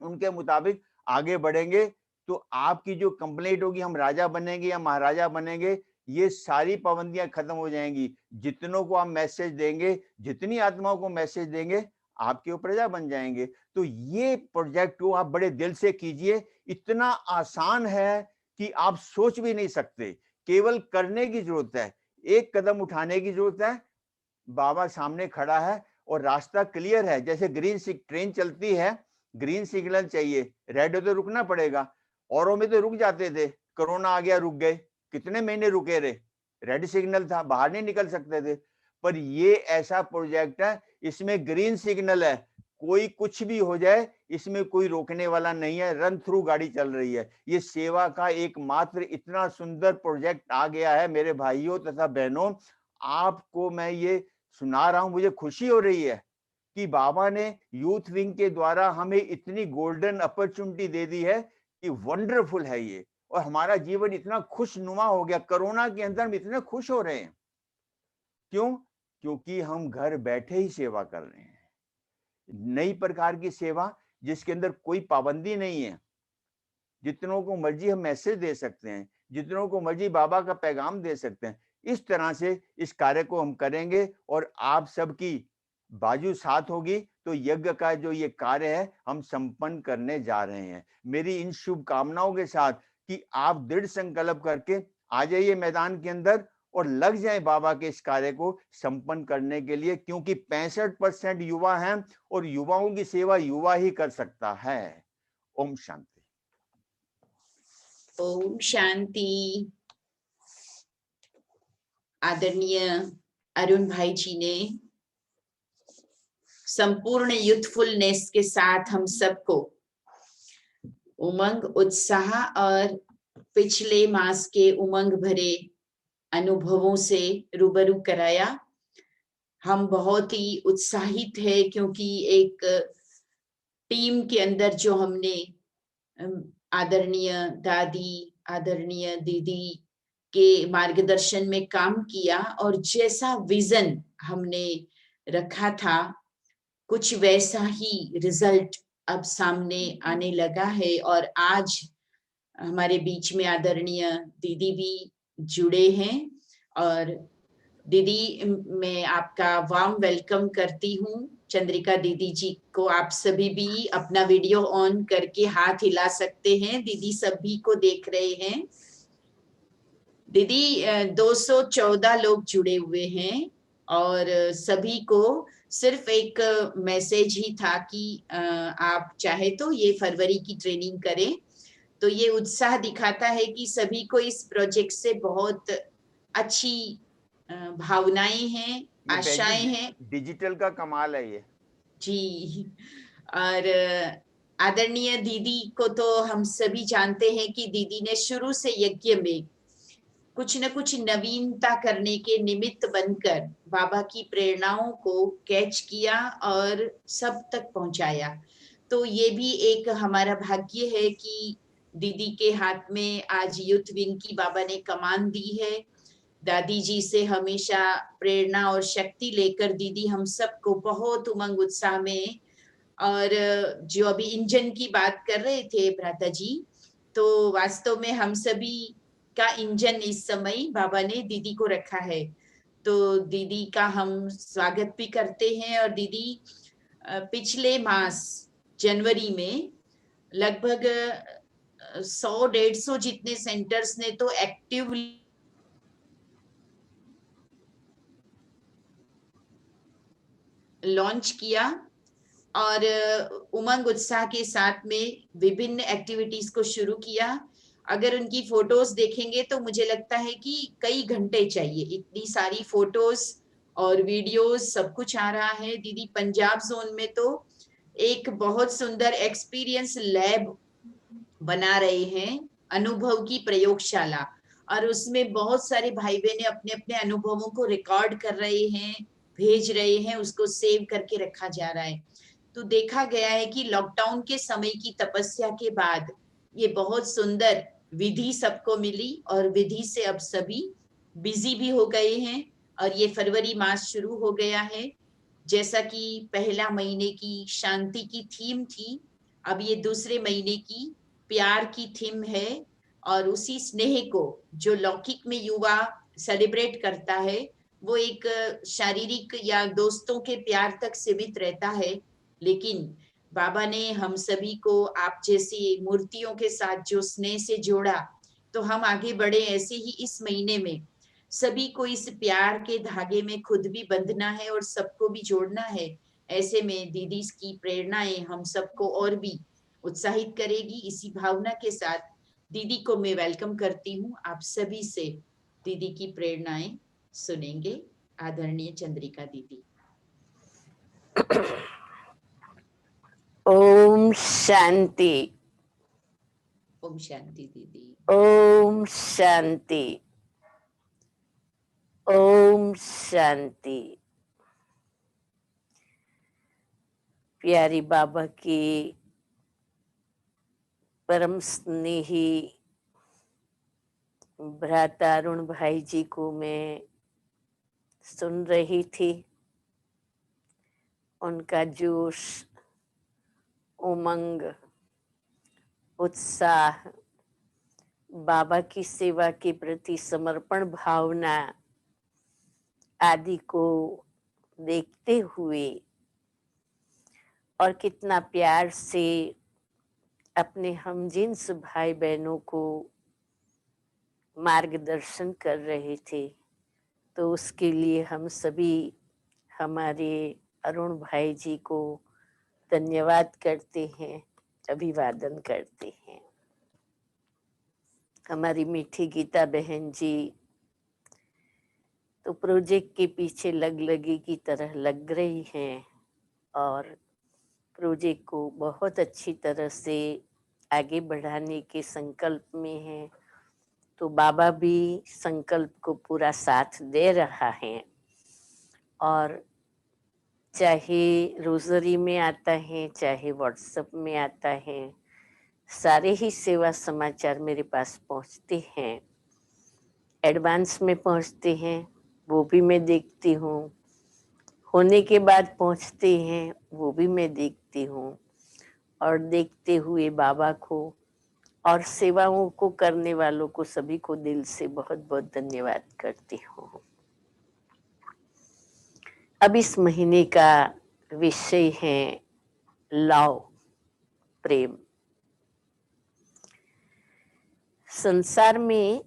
उनके मुताबिक आगे बढ़ेंगे तो आपकी जो कंप्लेंट होगी हम राजा बनेंगे या महाराजा बनेंगे, ये सारी पाबंदियां खत्म हो जाएंगी। जितनों को आप मैसेज देंगे, जितनी आत्माओं को मैसेज देंगे, आपके ऊपर प्रजा बन जाएंगे। तो ये प्रोजेक्ट को आप बड़े दिल से कीजिए। इतना आसान है कि आप सोच भी नहीं सकते। केवल करने की जरूरत है, एक कदम उठाने की जरूरत है। बाबा सामने खड़ा है और रास्ता क्लियर है। जैसे ट्रेन चलती है, ग्रीन सिग्नल चाहिए, रेड हो तो रुकना पड़ेगा। औरों में तो रुक जाते थे, कोरोना आ गया रुक गए, कितने महीने रुके रहे, रेड सिग्नल था, बाहर नहीं निकल सकते थे। पर ये ऐसा प्रोजेक्ट है, इसमें ग्रीन सिग्नल है, कोई कुछ भी हो जाए इसमें कोई रोकने वाला नहीं है, रन थ्रू गाड़ी चल रही है। ये सेवा का एकमात्र इतना सुंदर प्रोजेक्ट आ गया है मेरे भाइयों तथा बहनों। आपको मैं ये सुना रहा हूं, मुझे खुशी हो रही है कि बाबा ने यूथ विंग के द्वारा हमें इतनी गोल्डन अपॉर्चुनिटी दे दी है कि वंडरफुल है ये। और हमारा जीवन इतना खुशनुमा हो गया, कोरोना के अंदर हम इतने खुश हो रहे हैं। क्यों? क्योंकि हम घर बैठे ही सेवा कर रहे हैं, नई प्रकार की सेवा जिसके अंदर कोई पाबंदी नहीं है। जितनों को मर्जी हम मैसेज दे सकते हैं, जितनों को मर्जी बाबा का पैगाम दे सकते हैं। इस तरह से इस कार्य को हम करेंगे और आप सबकी बाजू साथ होगी तो यज्ञ का जो ये कार्य है हम संपन्न करने जा रहे हैं। मेरी इन शुभकामनाओं के साथ कि आप दृढ़ संकल्प करके आ जाइए मैदान के अंदर और लग जाए बाबा के इस कार्य को संपन्न करने के लिए, क्योंकि 65% युवा हैं और युवाओं की सेवा युवा ही कर सकता है। ओम शांति। ओम शांति। आदरणीय अरुण भाई जी ने संपूर्ण यूथफुलनेस के साथ हम सबको उमंग, उत्साह और पिछले मास के उमंग भरे अनुभवों से रूबरू कराया। हम बहुत ही उत्साहित है क्योंकि एक टीम के अंदर जो हमने आदरणीय दादी, आदरणीय दीदी के मार्गदर्शन में काम किया और जैसा विजन हमने रखा था कुछ वैसा ही रिजल्ट अब सामने आने लगा है। और आज हमारे बीच में आदरणीय दीदी भी जुड़े हैं। और दीदी, मैं आपका वार्म वेलकम करती हूँ। चंद्रिका दीदी जी को आप सभी भी अपना वीडियो ऑन करके हाथ हिला सकते हैं। दीदी सभी को देख रहे हैं। दीदी 214 लोग जुड़े हुए हैं और सभी को सिर्फ एक मैसेज ही था कि आप चाहे तो ये फरवरी की ट्रेनिंग करें। तो ये उत्साह दिखाता है कि सभी को इस प्रोजेक्ट से बहुत अच्छी भावनाएं हैं, आशाएं हैं। डिजिटल का कमाल है ये जी। और आदरणीय दीदी को तो हम सभी जानते हैं कि दीदी ने शुरू से यज्ञ में कुछ न कुछ नवीनता करने के निमित्त बनकर बाबा की प्रेरणाओं को कैच किया और सब तक पहुंचाया। तो ये भी एक हमारा भाग्य है कि दीदी के हाथ में आज यूथ विंग की बाबा ने कमान दी है। दादी जी से हमेशा प्रेरणा और शक्ति लेकर दीदी हम सबको बहुत उमंग उत्साह में, और जो अभी इंजन की बात कर रहे थे भ्राता जी, तो वास्तव में हम सभी का इंजन इस समय बाबा ने दीदी को रखा है। तो दीदी का हम स्वागत भी करते हैं। और दीदी पिछले मास जनवरी में लगभग 100-150 जितने सेंटर्स ने तो एक्टिवली लॉन्च किया और उमंग उत्साह के साथ में विभिन्न एक्टिविटीज को शुरू किया। अगर उनकी फोटोज देखेंगे तो मुझे लगता है कि कई घंटे चाहिए, इतनी सारी फोटोज और वीडियोस सब कुछ आ रहा है। दीदी पंजाब जोन में तो एक बहुत सुंदर एक्सपीरियंस लैब बना रहे हैं, अनुभव की प्रयोगशाला, और उसमें बहुत सारे भाई बहने अपने अपने अनुभवों को रिकॉर्ड कर रहे हैं, भेज रहे हैं, उसको सेव करके रखा जा रहा है। तो देखा गया है कि लॉकडाउन के समय की तपस्या के बाद ये बहुत सुंदर विधि सबको मिली और विधि से अब सभी बिजी भी हो गए हैं। और ये फरवरी मास शुरू हो गया है। जैसा कि पहला महीने की शांति की थीम थी, अब ये दूसरे महीने की प्यार की थीम है। और उसी स्नेह को जो लौकिक में युवा सेलिब्रेट करता है वो एक शारीरिक या दोस्तों के प्यार तक सीमित रहता है, लेकिन बाबा ने हम सभी को आप जैसी मूर्तियों के साथ जो स्नेह से जोड़ा, तो हम आगे बढ़े। ऐसे ही इस महीने में सभी को इस प्यार के धागे में खुद भी बंधना है और सबको भी जोड़ना है। ऐसे में दीदी की प्रेरणाएं हम सबको और भी उत्साहित करेगी। इसी भावना के साथ दीदी को मैं वेलकम करती हूँ। आप सभी से दीदी की प्रेरणाएं सुनेंगे। आदरणीय चंद्रिका दीदी। ओम शांति। ओम शांति दीदी। ओम शांति। ओम शांति। प्यारी बाबा की परम स्नेही भ्राता अरुण भाई जी को मैं सुन रही थी। उनका जोश, उमंग, उत्साह, बाबा की सेवा के प्रति समर्पण भावना आदि को देखते हुए और कितना प्यार से अपने हमजिन्स भाई बहनों को मार्गदर्शन कर रहे थे, तो उसके लिए हम सभी हमारे अरुण भाई जी को धन्यवाद करते हैं, अभिवादन करते हैं। हमारी मीठी गीता बहन जी तो प्रोजेक्ट के पीछे लगी की तरह लग रही हैं और प्रोजेक्ट को बहुत अच्छी तरह से आगे बढ़ाने के संकल्प में हैं। तो बाबा भी संकल्प को पूरा साथ दे रहा है और चाहे रोजरी में आता है, चाहे व्हाट्सएप में आता है, सारे ही सेवा समाचार मेरे पास पहुंचते हैं, एडवांस में पहुंचते हैं, वो भी मैं देखती हूँ, होने के बाद पहुंचते हैं, वो भी मैं देखती हूँ। और देखते हुए बाबा को और सेवाओं को करने वालों को सभी को दिल से बहुत बहुत धन्यवाद करती हूँ। अब इस महीने का विषय है लव, प्रेम। संसार में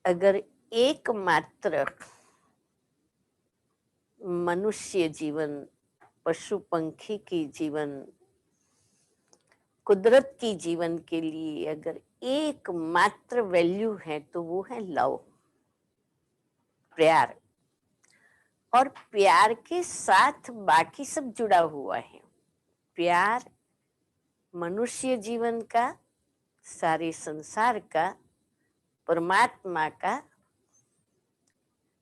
अगर एकमात्र मनुष्य जीवन, पशु पंखी की जीवन, कुदरत की जीवन के लिए अगर एकमात्र वैल्यू है तो वो है लव, प्यार। और प्यार के साथ बाकी सब जुड़ा हुआ है। प्यार मनुष्य जीवन का, सारे संसार का, परमात्मा का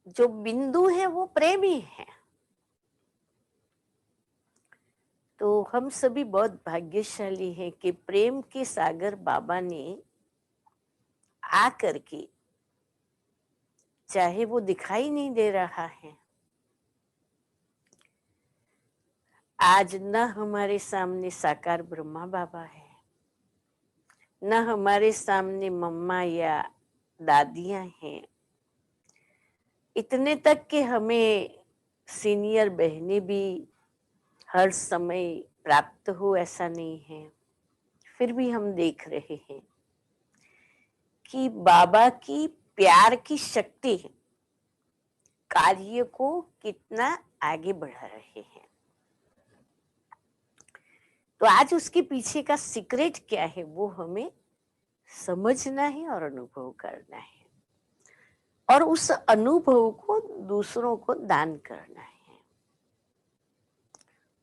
जो बिंदु है वो प्रेम ही है। तो हम सभी बहुत भाग्यशाली हैं कि प्रेम के सागर बाबा ने आकर के, चाहे वो दिखाई नहीं दे रहा है, आज न हमारे सामने साकार ब्रह्मा बाबा है, न हमारे सामने मम्मा या दादियां हैं, इतने तक कि हमें सीनियर बहनें भी हर समय प्राप्त हो ऐसा नहीं है। फिर भी हम देख रहे हैं कि बाबा की प्यार की शक्ति कार्य को कितना आगे बढ़ा रहे हैं। तो आज उसके पीछे का सीक्रेट क्या है वो हमें समझना है और अनुभव करना है, और उस अनुभव को दूसरों को दान करना है।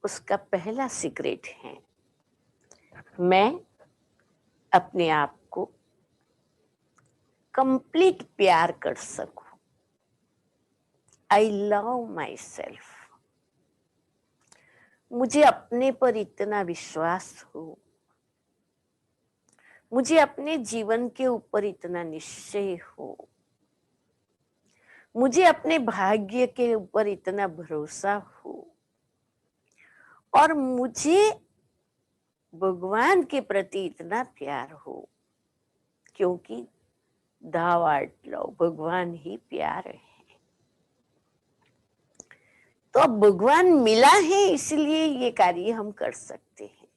उसका पहला सीक्रेट है, मैं अपने आप को कंप्लीट प्यार कर सकूं। I love my self. मुझे अपने पर इतना विश्वास हो, मुझे अपने जीवन के ऊपर इतना निश्चय हो, मुझे अपने भाग्य के ऊपर इतना भरोसा हो, और मुझे भगवान के प्रति इतना प्यार हो, क्योंकि thou art love, भगवान ही प्यार है। तो अब भगवान मिला है इसलिए ये कार्य हम कर सकते हैं।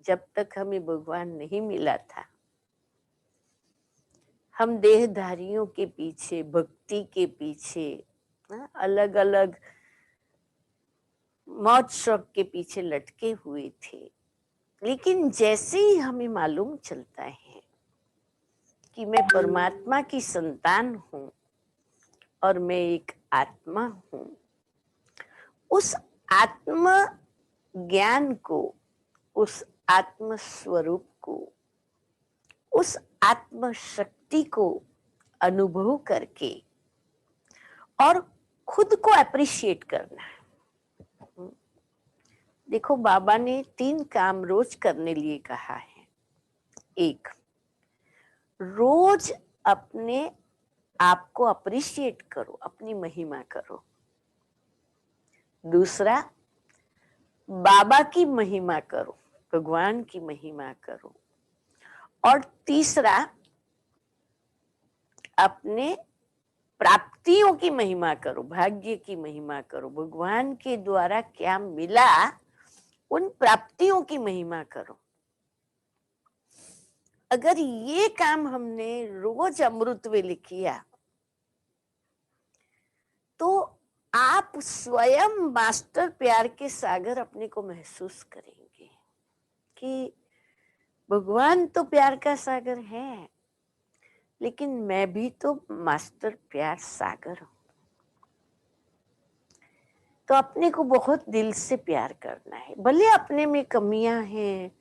जब तक हमें भगवान नहीं मिला था, हम देहधारियों के पीछे, भक्ति के पीछे, अलग अलग मौज शौक के पीछे लटके हुए थे। लेकिन जैसे ही हमें मालूम चलता है कि मैं परमात्मा की संतान हूँ और मैं एक आत्मा हूँ, उस आत्म ज्ञान को, उस आत्म स्वरूप को, उस आत्म शक्ति को अनुभव करके और खुद को अप्रिशिएट करना है। देखो, बाबा ने 3 काम रोज करने लिए कहा है। एक, रोज अपने आप को अप्रिशिएट करो, अपनी महिमा करो। दूसरा, बाबा की महिमा करो, भगवान की महिमा करो। और तीसरा, अपने प्राप्तियों की महिमा करो, भाग्य की महिमा करो, भगवान के द्वारा क्या मिला उन प्राप्तियों की महिमा करो। अगर ये काम हमने रोज अमृत वेले किया तो आप स्वयं मास्टर प्यार के सागर अपने को महसूस करेंगे कि भगवान तो प्यार का सागर है, लेकिन मैं भी तो मास्टर प्यार सागर हूं। तो अपने को बहुत दिल से प्यार करना है। भले अपने में कमियां हैं,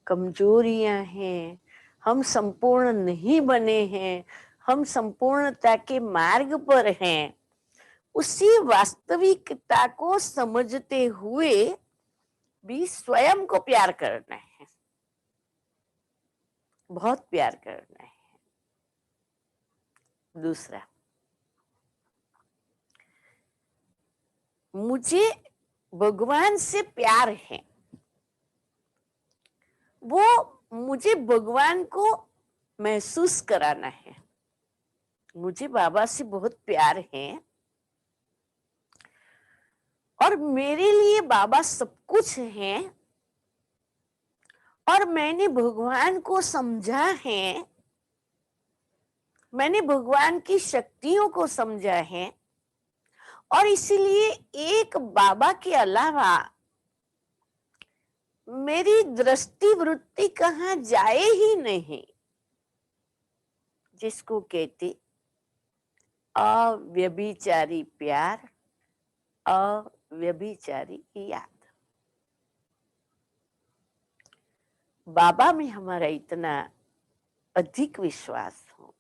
कमजोरियां हैं, हम संपूर्ण नहीं बने हैं, हम संपूर्णता के मार्ग पर हैं, उसी वास्तविकता को समझते हुए भी स्वयं को प्यार करना है, बहुत प्यार करना है। दूसरा, मुझे भगवान से प्यार है, वो मुझे भगवान को महसूस कराना है। मुझे बाबा से बहुत प्यार है और मेरे लिए बाबा सब कुछ है और मैंने भगवान को समझा है, मैंने भगवान की शक्तियों को समझा है और इसीलिए एक बाबा के अलावा मेरी दृष्टि वृत्ति कहाँ जाए ही नहीं, जिसको कहते अव्यभिचारी प्यार, अव्यभिचारी याद। बाबा में हमारा इतना अधिक विश्वास हो,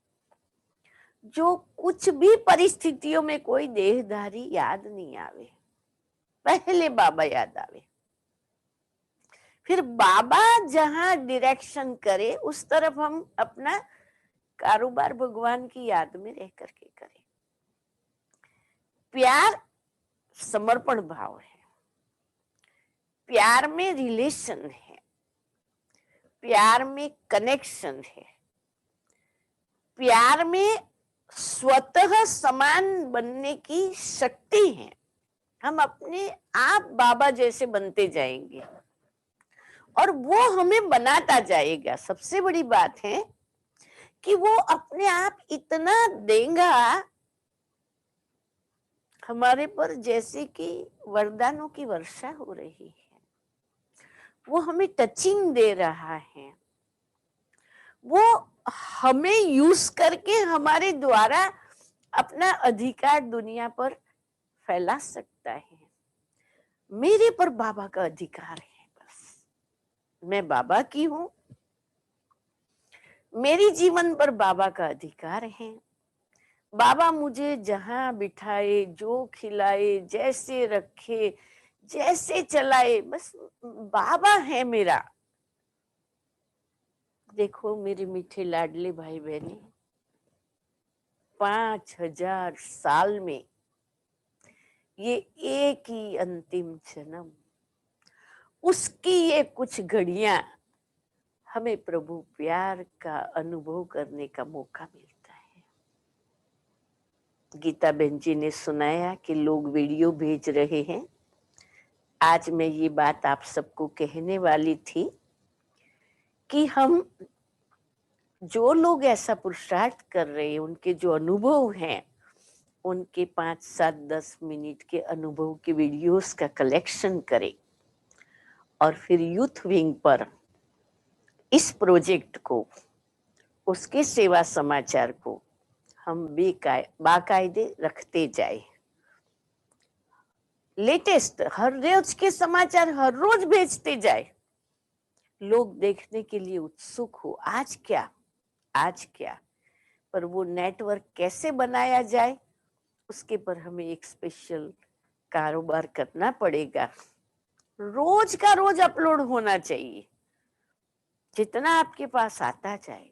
जो कुछ भी परिस्थितियों में कोई देहधारी याद नहीं आवे, पहले बाबा याद आवे। फिर बाबा जहां डायरेक्शन करे उस तरफ हम अपना कारोबार भगवान की याद में रह करके करें। प्यार समर्पण भाव है, प्यार में रिलेशन है, प्यार में कनेक्शन है, प्यार में स्वतः समान बनने की शक्ति है। हम अपने आप बाबा जैसे बनते जाएंगे और वो हमें बनाता जाएगा। सबसे बड़ी बात है कि वो अपने आप इतना देगा हमारे पर, जैसे कि वरदानों की वर्षा हो रही है। वो हमें टचिंग दे रहा है, वो हमें यूज करके हमारे द्वारा अपना अधिकार दुनिया पर फैला सकता है। मेरे पर बाबा का अधिकार है, बस मैं बाबा की हूं, मेरी जीवन पर बाबा का अधिकार है। बाबा मुझे जहां बिठाए, जो खिलाए, जैसे रखे, जैसे चलाए, बस बाबा है मेरा। देखो मेरे मीठे लाडले भाई बहने, 5000 साल में ये एक ही अंतिम जन्म, उसकी ये कुछ घड़ियां हमें प्रभु प्यार का अनुभव करने का मौका मिलता है। गीता बहन जी ने सुनाया कि लोग वीडियो भेज रहे हैं। आज मैं ये बात आप सबको कहने वाली थी कि हम जो लोग ऐसा पुरुषार्थ कर रहे हैं, उनके जो अनुभव हैं, उनके 5, 7, 10 मिनट के अनुभव के वीडियोस का कलेक्शन करें और फिर यूथ विंग पर इस प्रोजेक्ट को, उसके सेवा समाचार को हम बाकायदे रखते जाए। लेटेस्ट हर रोज के समाचार हर रोज भेजते जाए। लोग देखने के लिए उत्सुक हो, आज क्या, आज क्या। पर वो नेटवर्क कैसे बनाया जाए, उसके पर हमें एक स्पेशल कारोबार करना पड़ेगा। रोज का रोज अपलोड होना चाहिए, जितना आपके पास आता जाए।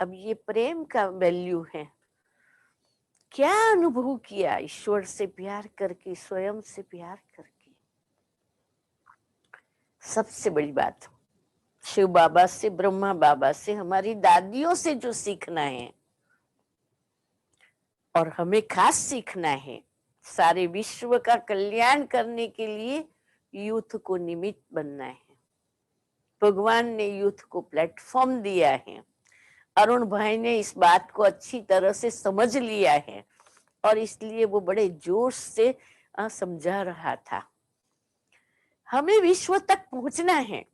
अब ये प्रेम का वैल्यू है। क्या अनुभव किया ईश्वर से प्यार करके, स्वयं से प्यार करके। सबसे बड़ी बात, शिव बाबा से, ब्रह्मा बाबा से, हमारी दादियों से जो सीखना है और हमें खास सीखना है, सारे विश्व का कल्याण करने के लिए यूथ को निमित्त बनना है। भगवान ने यूथ को प्लेटफॉर्म दिया है। अरुण भाई ने इस बात को अच्छी तरह से समझ लिया है और इसलिए वो बड़े जोश से समझा रहा था। हमें विश्व तक पहुंचना है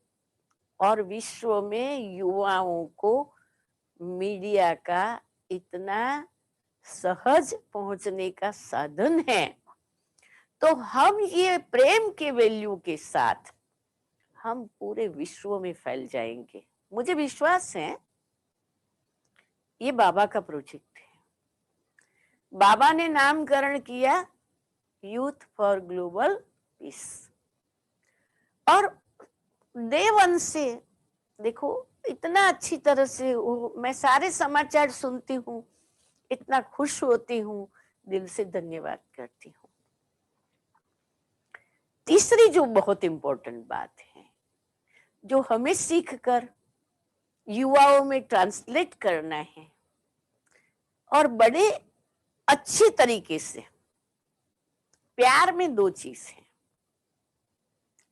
और विश्व में युवाओं को मीडिया का इतना सहज पहुंचने का साधन है। तो हम ये प्रेम के वैल्यू के साथ हम पूरे विश्व में फैल जाएंगे। मुझे विश्वास है ये बाबा का प्रोजेक्ट है। बाबा ने नामकरण किया यूथ फॉर ग्लोबल पीस। और डे वन से देखो, इतना अच्छी तरह से मैं सारे समाचार सुनती हूँ, इतना खुश होती हूँ, दिल से धन्यवाद करती हूँ। तीसरी जो बहुत इंपॉर्टेंट बात है, जो हमें सीखकर युवाओं में ट्रांसलेट करना है और बड़े अच्छे तरीके से, प्यार में दो चीज है।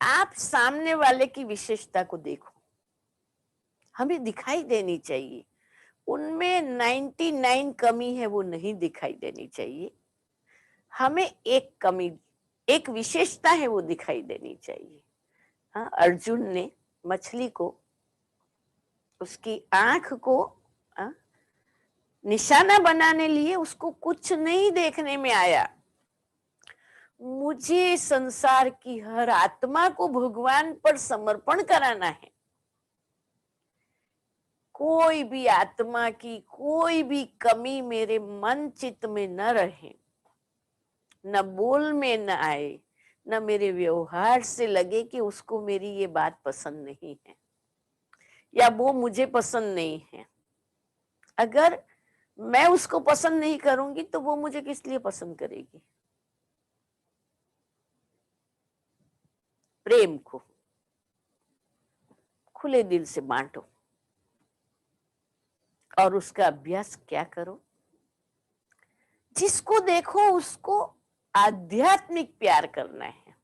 आप सामने वाले की विशेषता को देखो, हमें दिखाई देनी चाहिए। उनमें 99 कमी है, वो नहीं दिखाई देनी चाहिए। हमें एक कमी, एक विशेषता है, वो दिखाई देनी चाहिए। हाँ, अर्जुन ने मछली को, उसकी आंख को निशाना बनाने लिए उसको कुछ नहीं देखने में आया। मुझे संसार की हर आत्मा को भगवान पर समर्पण कराना है। कोई भी आत्मा की कोई भी कमी मेरे मन चित्त में न रहे, न बोल में न आए, न मेरे व्यवहार से लगे कि उसको मेरी ये बात पसंद नहीं है या वो मुझे पसंद नहीं है। अगर मैं उसको पसंद नहीं करूंगी तो वो मुझे किस लिए पसंद करेगी। प्रेम को खुले दिल से बांटो और उसका अभ्यास क्या करो। जिसको देखो उसको आध्यात्मिक प्यार करना है,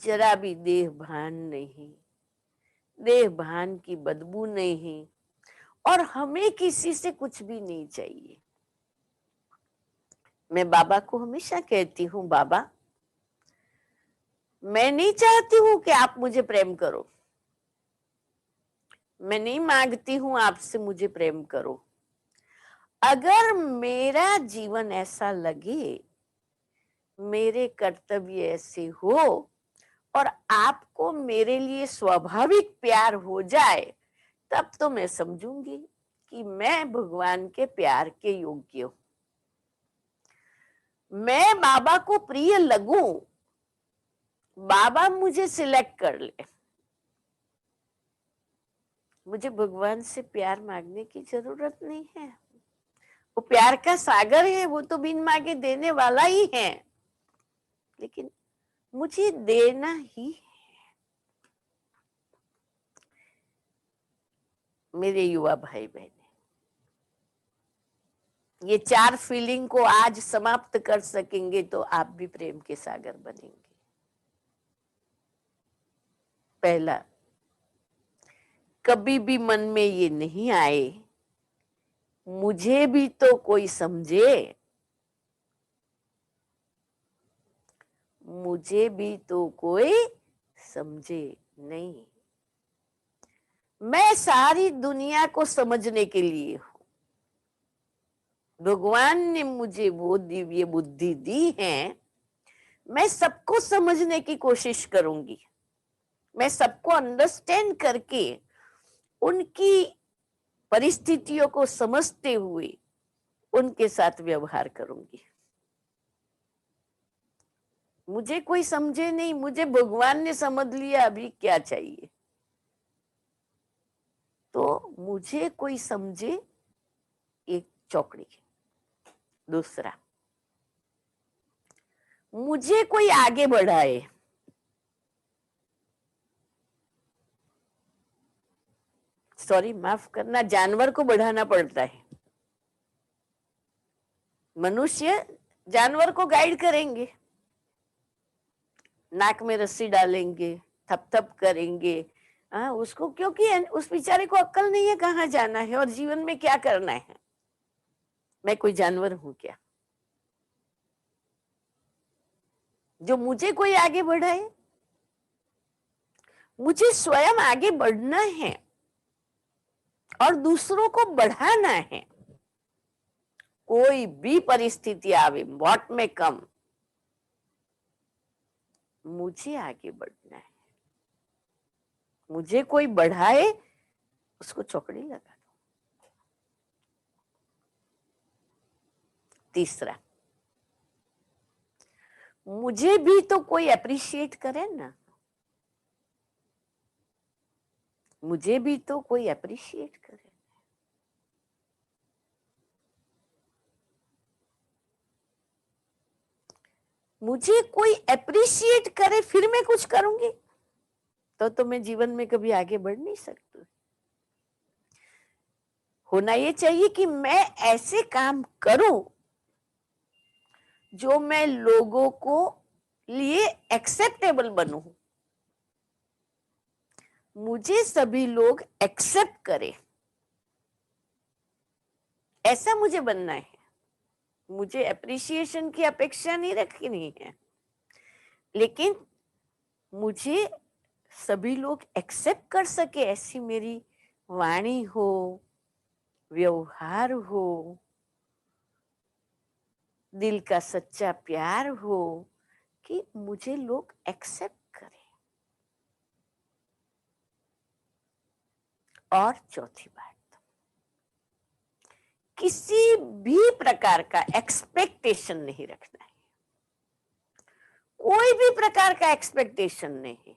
जरा भी देह भान नहीं, देह भान की बदबू नहीं, और हमें किसी से कुछ भी नहीं चाहिए। मैं बाबा को हमेशा कहती हूँ, बाबा मैं नहीं चाहती हूँ कि आप मुझे प्रेम करो, मैं नहीं मांगती हूँ आपसे मुझे प्रेम करो। अगर मेरा जीवन ऐसा लगे, मेरे कर्तव्य ऐसे हो और आपको मेरे लिए स्वाभाविक प्यार हो जाए, तब तो मैं समझूंगी कि मैं भगवान के प्यार के योग्य हूं। मैं बाबा को प्रिय लगूं, बाबा मुझे सिलेक्ट कर ले, मुझे भगवान से प्यार मांगने की जरूरत नहीं है। वो प्यार का सागर है, वो तो बिन मांगे देने वाला ही है, लेकिन मुझे देना ही है। मेरे युवा भाई बहन, ये 4 फीलिंग को आज समाप्त कर सकेंगे तो आप भी प्रेम के सागर बनेंगे। पहला, कभी भी मन में ये नहीं आए मुझे भी तो कोई समझे, मुझे भी तो कोई समझे नहीं। मैं सारी दुनिया को समझने के लिए हूं। भगवान ने मुझे वो दिव्य बुद्धि दी है, मैं सबको समझने की कोशिश करूंगी। मैं सबको अंडरस्टैंड करके उनकी परिस्थितियों को समझते हुए उनके साथ व्यवहार करूंगी। मुझे कोई समझे नहीं, मुझे भगवान ने समझ लिया, अभी क्या चाहिए। तो मुझे कोई समझे, एक चौकड़ी। दूसरा, मुझे कोई आगे बढ़ाए। सॉरी, माफ करना, जानवर को बढ़ाना पड़ता है। मनुष्य जानवर को गाइड करेंगे, नाक में रस्सी डालेंगे, थप थप करेंगे, उसको, क्योंकि उस बेचारे को अक्ल नहीं है कहाँ जाना है और जीवन में क्या करना है। मैं कोई जानवर हूं क्या जो मुझे कोई आगे बढ़ाए? मुझे स्वयं आगे बढ़ना है और दूसरों को बढ़ाना है। कोई भी परिस्थिति आवे, व्हाट में कम, मुझे आगे बढ़ना है। मुझे कोई बढ़ाए, उसको चौकड़ी लगा दो। तीसरा, मुझे भी तो कोई अप्रिशिएट करे ना, मुझे भी तो कोई अप्रिशिएट करे। मुझे कोई अप्रिशिएट करे फिर मैं कुछ करूंगी, तो मैं जीवन में कभी आगे बढ़ नहीं सकती। होना ये चाहिए कि मैं ऐसे काम करूं जो मैं लोगों को लिए एक्सेप्टेबल बनूं, मुझे सभी लोग एक्सेप्ट करें, ऐसा मुझे बनना है। मुझे अप्रिसिएशन की अपेक्षा नहीं रखनी है, लेकिन मुझे सभी लोग एक्सेप्ट कर सके, ऐसी मेरी वाणी हो, व्यवहार हो, दिल का सच्चा प्यार हो, कि मुझे लोग एक्सेप्ट करें। और चौथी बात, किसी भी प्रकार का एक्सपेक्टेशन नहीं रखना है, कोई भी प्रकार का एक्सपेक्टेशन नहीं।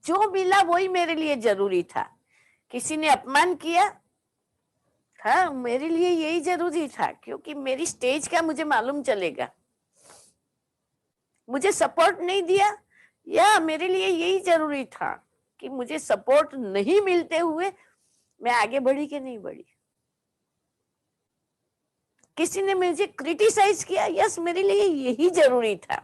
जो मिला वही मेरे लिए जरूरी था। किसी ने अपमान किया, हाँ, मेरे लिए यही जरूरी था, क्योंकि मेरी स्टेज का मुझे मालूम चलेगा। मुझे सपोर्ट नहीं दिया, या मेरे लिए यही जरूरी था कि मुझे सपोर्ट नहीं मिलते हुए मैं आगे बढ़ी कि नहीं बढ़ी। किसी ने मुझे क्रिटिसाइज किया, यस, मेरे लिए यही जरूरी था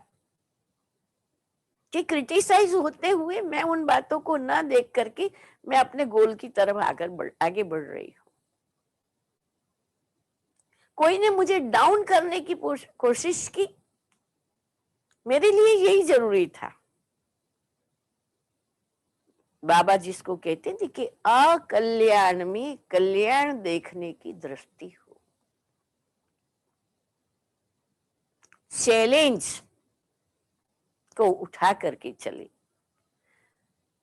कि क्रिटिसाइज होते हुए मैं उन बातों को ना देख करके मैं अपने गोल की तरफ आगे बढ़ रही हूँ। कोई ने मुझे डाउन करने की कोशिश की, मेरे लिए यही जरूरी था। बाबा जिसको कहते थे कि अकल्याण में कल्याण देखने की दृष्टि हो। चैलेंज को उठा करके चले,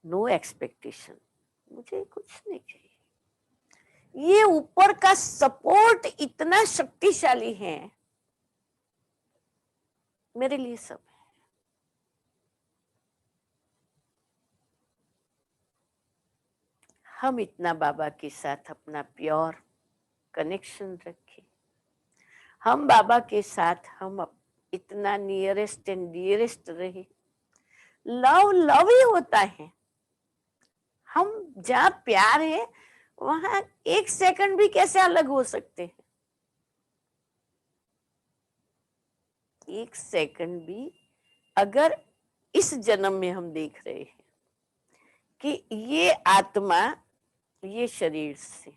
नो एक्सपेक्टेशन, मुझे कुछ नहीं चाहिए। ये ऊपर का सपोर्ट इतना शक्तिशाली है, मेरे लिए सब है। हम इतना बाबा के साथ अपना प्योर कनेक्शन रखें, हम बाबा के साथ हम इतना नियरेस्ट एंड डियरेस्ट रहे। लव लव ही होता है। हम जहाँ प्यार है वहां एक सेकंड भी कैसे अलग हो सकते हैं? एक सेकंड भी अगर इस जन्म में हम देख रहे हैं कि ये आत्मा ये शरीर से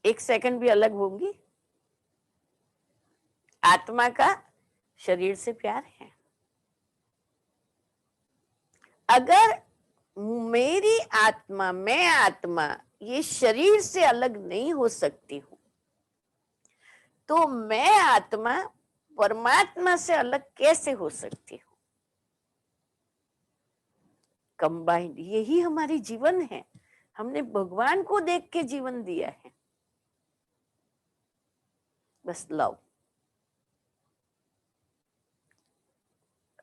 एक सेकंड भी अलग होंगी। आत्मा का शरीर से प्यार है। अगर मेरी आत्मा, मैं आत्मा ये शरीर से अलग नहीं हो सकती हूँ, तो मैं आत्मा परमात्मा से अलग कैसे हो सकती हूँ? कंबाइंड, यही हमारी जीवन है। हमने भगवान को देख के जीवन दिया है, बस लव।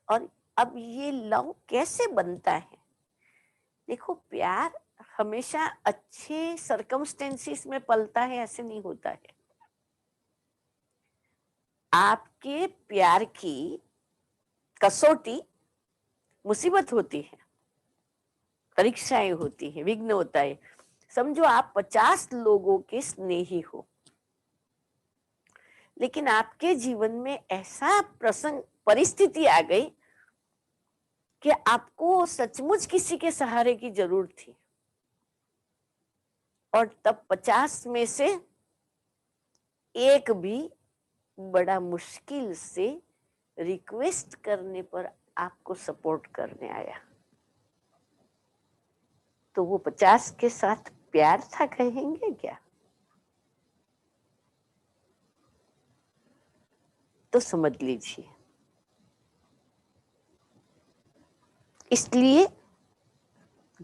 और अब ये लव कैसे बनता है? देखो, प्यार हमेशा अच्छे सरकमस्टेंसेस में पलता है, ऐसे नहीं होता है। आपके प्यार की कसौटी मुसीबत होती है, परीक्षाएं होती है, विघ्न होता है। समझो आप 50 लोगों के स्नेही हो, लेकिन आपके जीवन में ऐसा प्रसंग, परिस्थिति आ गई कि आपको सचमुच किसी के सहारे की जरूरत थी, और तब 50 में से एक भी बड़ा मुश्किल से रिक्वेस्ट करने पर आपको सपोर्ट करने आया, तो वो 50 के साथ प्यार था कहेंगे क्या? तो समझ लीजिए। इसलिए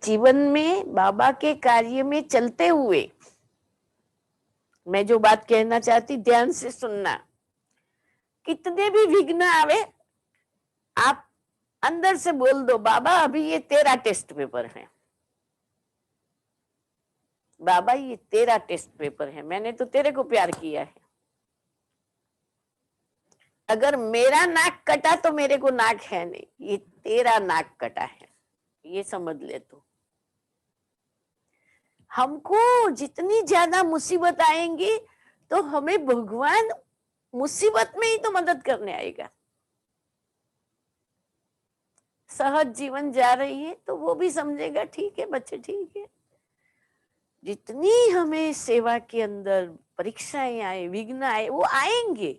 जीवन में बाबा के कार्य में चलते हुए मैं जो बात कहना चाहती, ध्यान से सुनना। कितने भी विघ्न आवे, आप अंदर से बोल दो, बाबा अभी ये तेरा टेस्ट पेपर है, बाबा ये तेरा टेस्ट पेपर है, मैंने तो तेरे को प्यार किया है। अगर मेरा नाक कटा तो मेरे को नाक है नहीं, ये तेरा नाक कटा है, ये समझ ले। तो हमको जितनी ज्यादा मुसीबत आएंगी तो हमें भगवान मुसीबत में ही तो मदद करने आएगा। सहज जीवन जा रही है तो वो भी समझेगा ठीक है बच्चे, ठीक है। जितनी हमें सेवा के अंदर परीक्षाएं आए, विघ्न आए, वो आएंगे,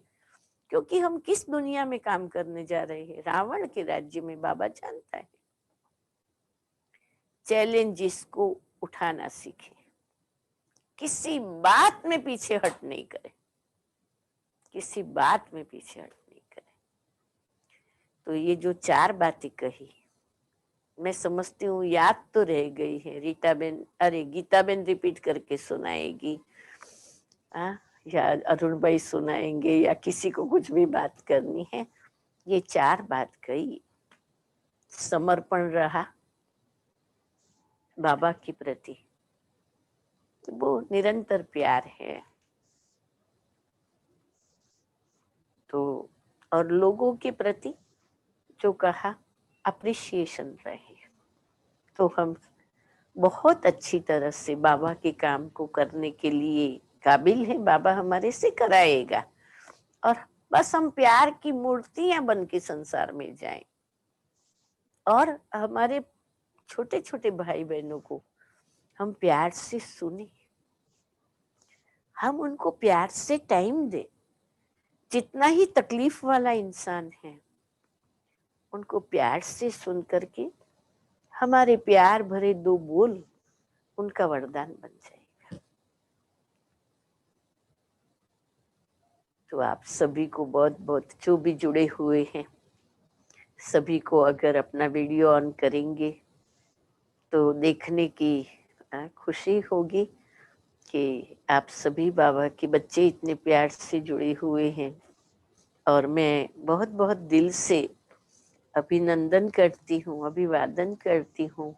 क्योंकि हम किस दुनिया में काम करने जा रहे हैं। रावण के राज्य में बाबा जानता है। चैलेंजेस को उठाना सीखे, किसी बात में पीछे हट नहीं करे, किसी बात में पीछे हट नहीं करे। तो ये जो 4 बातें कही, मैं समझती हूँ याद तो रह गई है। रीटा बेन, अरे गीता बेन रिपीट करके सुनाएगी, या अरुण भाई सुनाएंगे, या किसी को कुछ भी बात करनी है। ये 4 बात कही, समर्पण रहा बाबा के प्रति, वो निरंतर प्यार है। तो और लोगों के प्रति जो कहा, अप्रिशिएशन रहे, तो हम बहुत अच्छी तरह से बाबा के काम को करने के लिए काबिल हैं। बाबा हमारे से कराएगा, और बस हम प्यार की मूर्तियां बन के संसार में जाएं, और हमारे छोटे छोटे भाई बहनों को हम प्यार से सुने, हम उनको प्यार से टाइम दे। जितना ही तकलीफ वाला इंसान है, उनको प्यार से सुन करके हमारे प्यार भरे 2 बोल उनका वरदान बन जाएगा। तो आप सभी को बहुत बहुत, जो भी जुड़े हुए हैं सभी को, अगर अपना वीडियो ऑन करेंगे तो देखने की खुशी होगी कि आप सभी बाबा के बच्चे इतने प्यार से जुड़े हुए हैं। और मैं बहुत बहुत दिल से अभिनंदन करती हूँ, अभिवादन करती हूँ।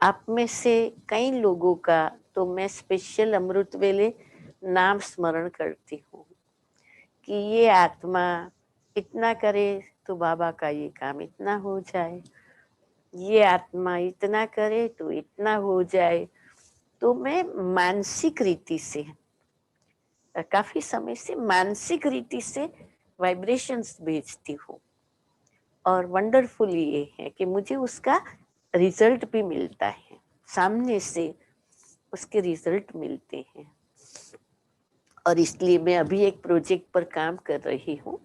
आप में से कई लोगों का तो मैं स्पेशल अमृत वेले नाम स्मरण करती हूँ कि ये आत्मा इतना करे तो बाबा का ये काम इतना हो जाए, ये आत्मा इतना करे तो इतना हो जाए। तो मैं मानसिक रीति से, काफी समय से मानसिक रीति से वाइब्रेशंस भेजती हूँ, और वंडरफुल ये है कि मुझे उसका रिजल्ट भी मिलता है, सामने से उसके रिजल्ट मिलते हैं। और इसलिए मैं अभी एक प्रोजेक्ट पर काम कर रही हूँ,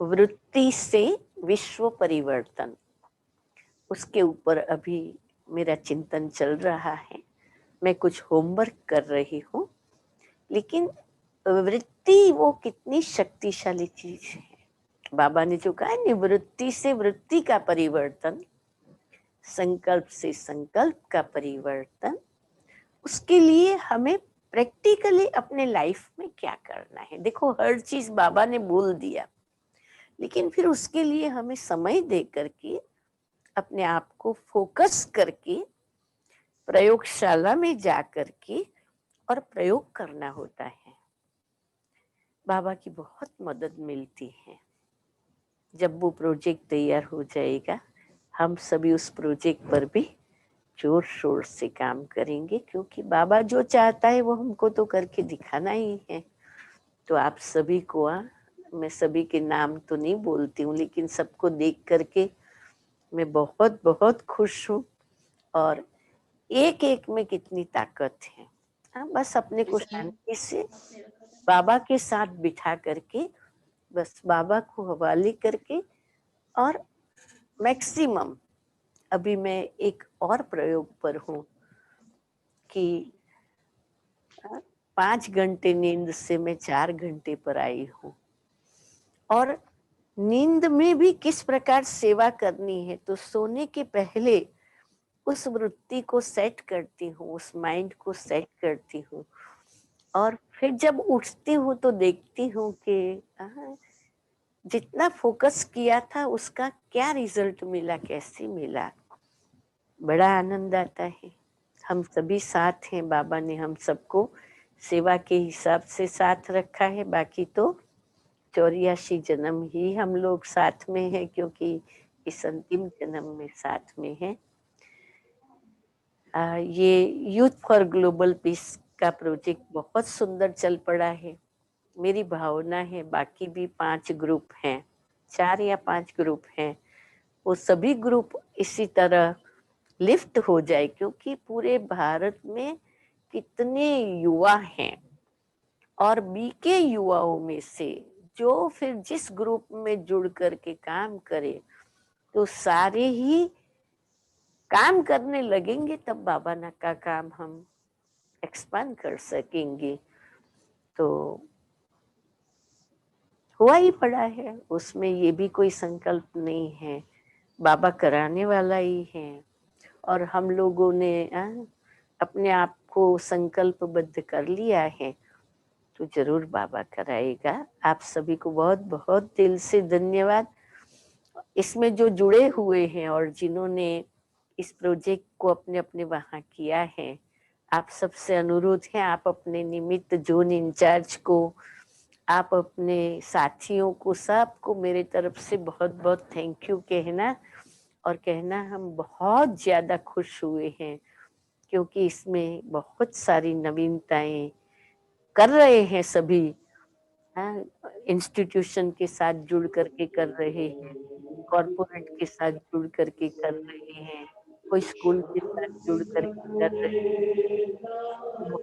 वृत्ति से विश्व परिवर्तन। उसके ऊपर अभी मेरा चिंतन चल रहा है, मैं कुछ होमवर्क कर रही हूँ। लेकिन वृत्ति वो कितनी शक्तिशाली चीज है। बाबा ने जो कहा, निवृत्ति से वृत्ति का परिवर्तन, संकल्प से संकल्प का परिवर्तन, उसके लिए हमें प्रैक्टिकली अपने लाइफ में क्या करना है। देखो, हर चीज बाबा ने बोल दिया, लेकिन फिर उसके लिए हमें समय दे करके, अपने आप को फोकस करके, प्रयोगशाला में जा करके और प्रयोग करना होता है। बाबा की बहुत मदद मिलती है। जब वो प्रोजेक्ट तैयार हो जाएगा, हम सभी उस प्रोजेक्ट पर भी जोर शोर से काम करेंगे, क्योंकि बाबा जो चाहता है वो हमको तो करके दिखाना ही है। तो आप सभी को, मैं सभी के नाम तो नहीं बोलती हूँ, लेकिन सबको देख करके मैं बहुत बहुत खुश हूँ। और एक एक में कितनी ताकत है। हाँ, बस अपने को शांति से बाबा के साथ बिठा करके, बस बाबा को हवाले करके, और मैक्सिमम अभी मैं एक और प्रयोग पर हूँ कि 5 घंटे नींद से मैं 4 घंटे पर आई हूँ। और नींद में भी किस प्रकार सेवा करनी है, तो सोने के पहले उस वृत्ति को सेट करती हूँ, उस माइंड को सेट करती हूँ। और फिर जब उठती हूँ तो देखती हूँ कि जितना फोकस किया था उसका क्या रिजल्ट मिला, कैसे मिला। बड़ा आनंद आता है। हम सभी साथ हैं, बाबा ने हम सबको सेवा के हिसाब से साथ रखा है। बाकी तो 84 जन्म ही हम लोग साथ में हैं, क्योंकि इस अंतिम जन्म में साथ में हैं। ये यूथ फॉर ग्लोबल पीस का प्रोजेक्ट बहुत सुंदर चल पड़ा है। मेरी भावना है बाकी भी 5 ग्रुप हैं, 4 या 5 ग्रुप हैं, वो सभी ग्रुप इसी तरह लिफ्ट हो जाए, क्योंकि पूरे भारत में कितने युवा हैं, और बीके युवाओं में से जो फिर जिस ग्रुप में जुड़ करके काम करे, तो सारे ही काम करने लगेंगे, तब बाबा ना का काम हम एक्सपांड कर सकेंगे। तो हुआ ही पड़ा है, उसमें ये भी कोई संकल्प नहीं है, बाबा कराने वाला ही है। और हम लोगों ने अपने आप को संकल्पबद्ध कर लिया है, तो जरूर बाबा कराएगा। आप सभी को बहुत बहुत दिल से धन्यवाद। इसमें जो जुड़े हुए हैं और जिन्होंने इस प्रोजेक्ट को अपने अपने वहाँ किया है, आप सबसे अनुरोध है, आप अपने निमित्त जोन इंचार्ज को, आप अपने साथियों को, सबको मेरे तरफ से बहुत बहुत थैंक यू कहना। और कहना हम बहुत ज्यादा खुश हुए हैं, क्योंकि इसमें बहुत सारी नवीनताएं कर रहे हैं सभी। इंस्टीट्यूशन के साथ जुड़ करके कर रहे हैं, कॉरपोरेट के साथ जुड़ करके कर रहे हैं, कोई स्कूल के साथ जुड़ करके कर रहे हैं।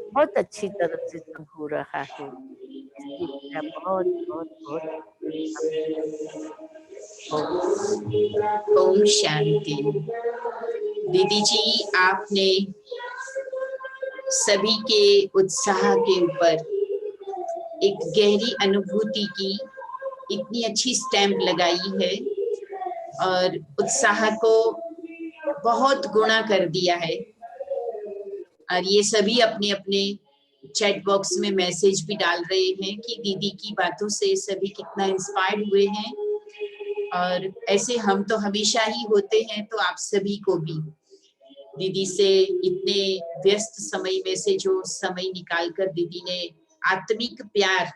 बहुत अच्छी तरह से सब हो रहा है, इसलिए मेरा बहुत बहुत बहुत ओम शांति। दीदी जी, आपने सभी के उत्साह के ऊपर एक गहरी अनुभूति की इतनी अच्छी स्टैंप लगाई है, और उत्साह को बहुत गुणा कर दिया है। और ये सभी अपने अपने चैट बॉक्स में मैसेज भी डाल रहे हैं कि दीदी की बातों से सभी कितना इंस्पायर्ड हुए हैं। और ऐसे हम तो हमेशा ही होते हैं, तो आप सभी को भी दीदी से इतने व्यस्त समय में से जो समय निकालकर दीदी ने आत्मिक प्यार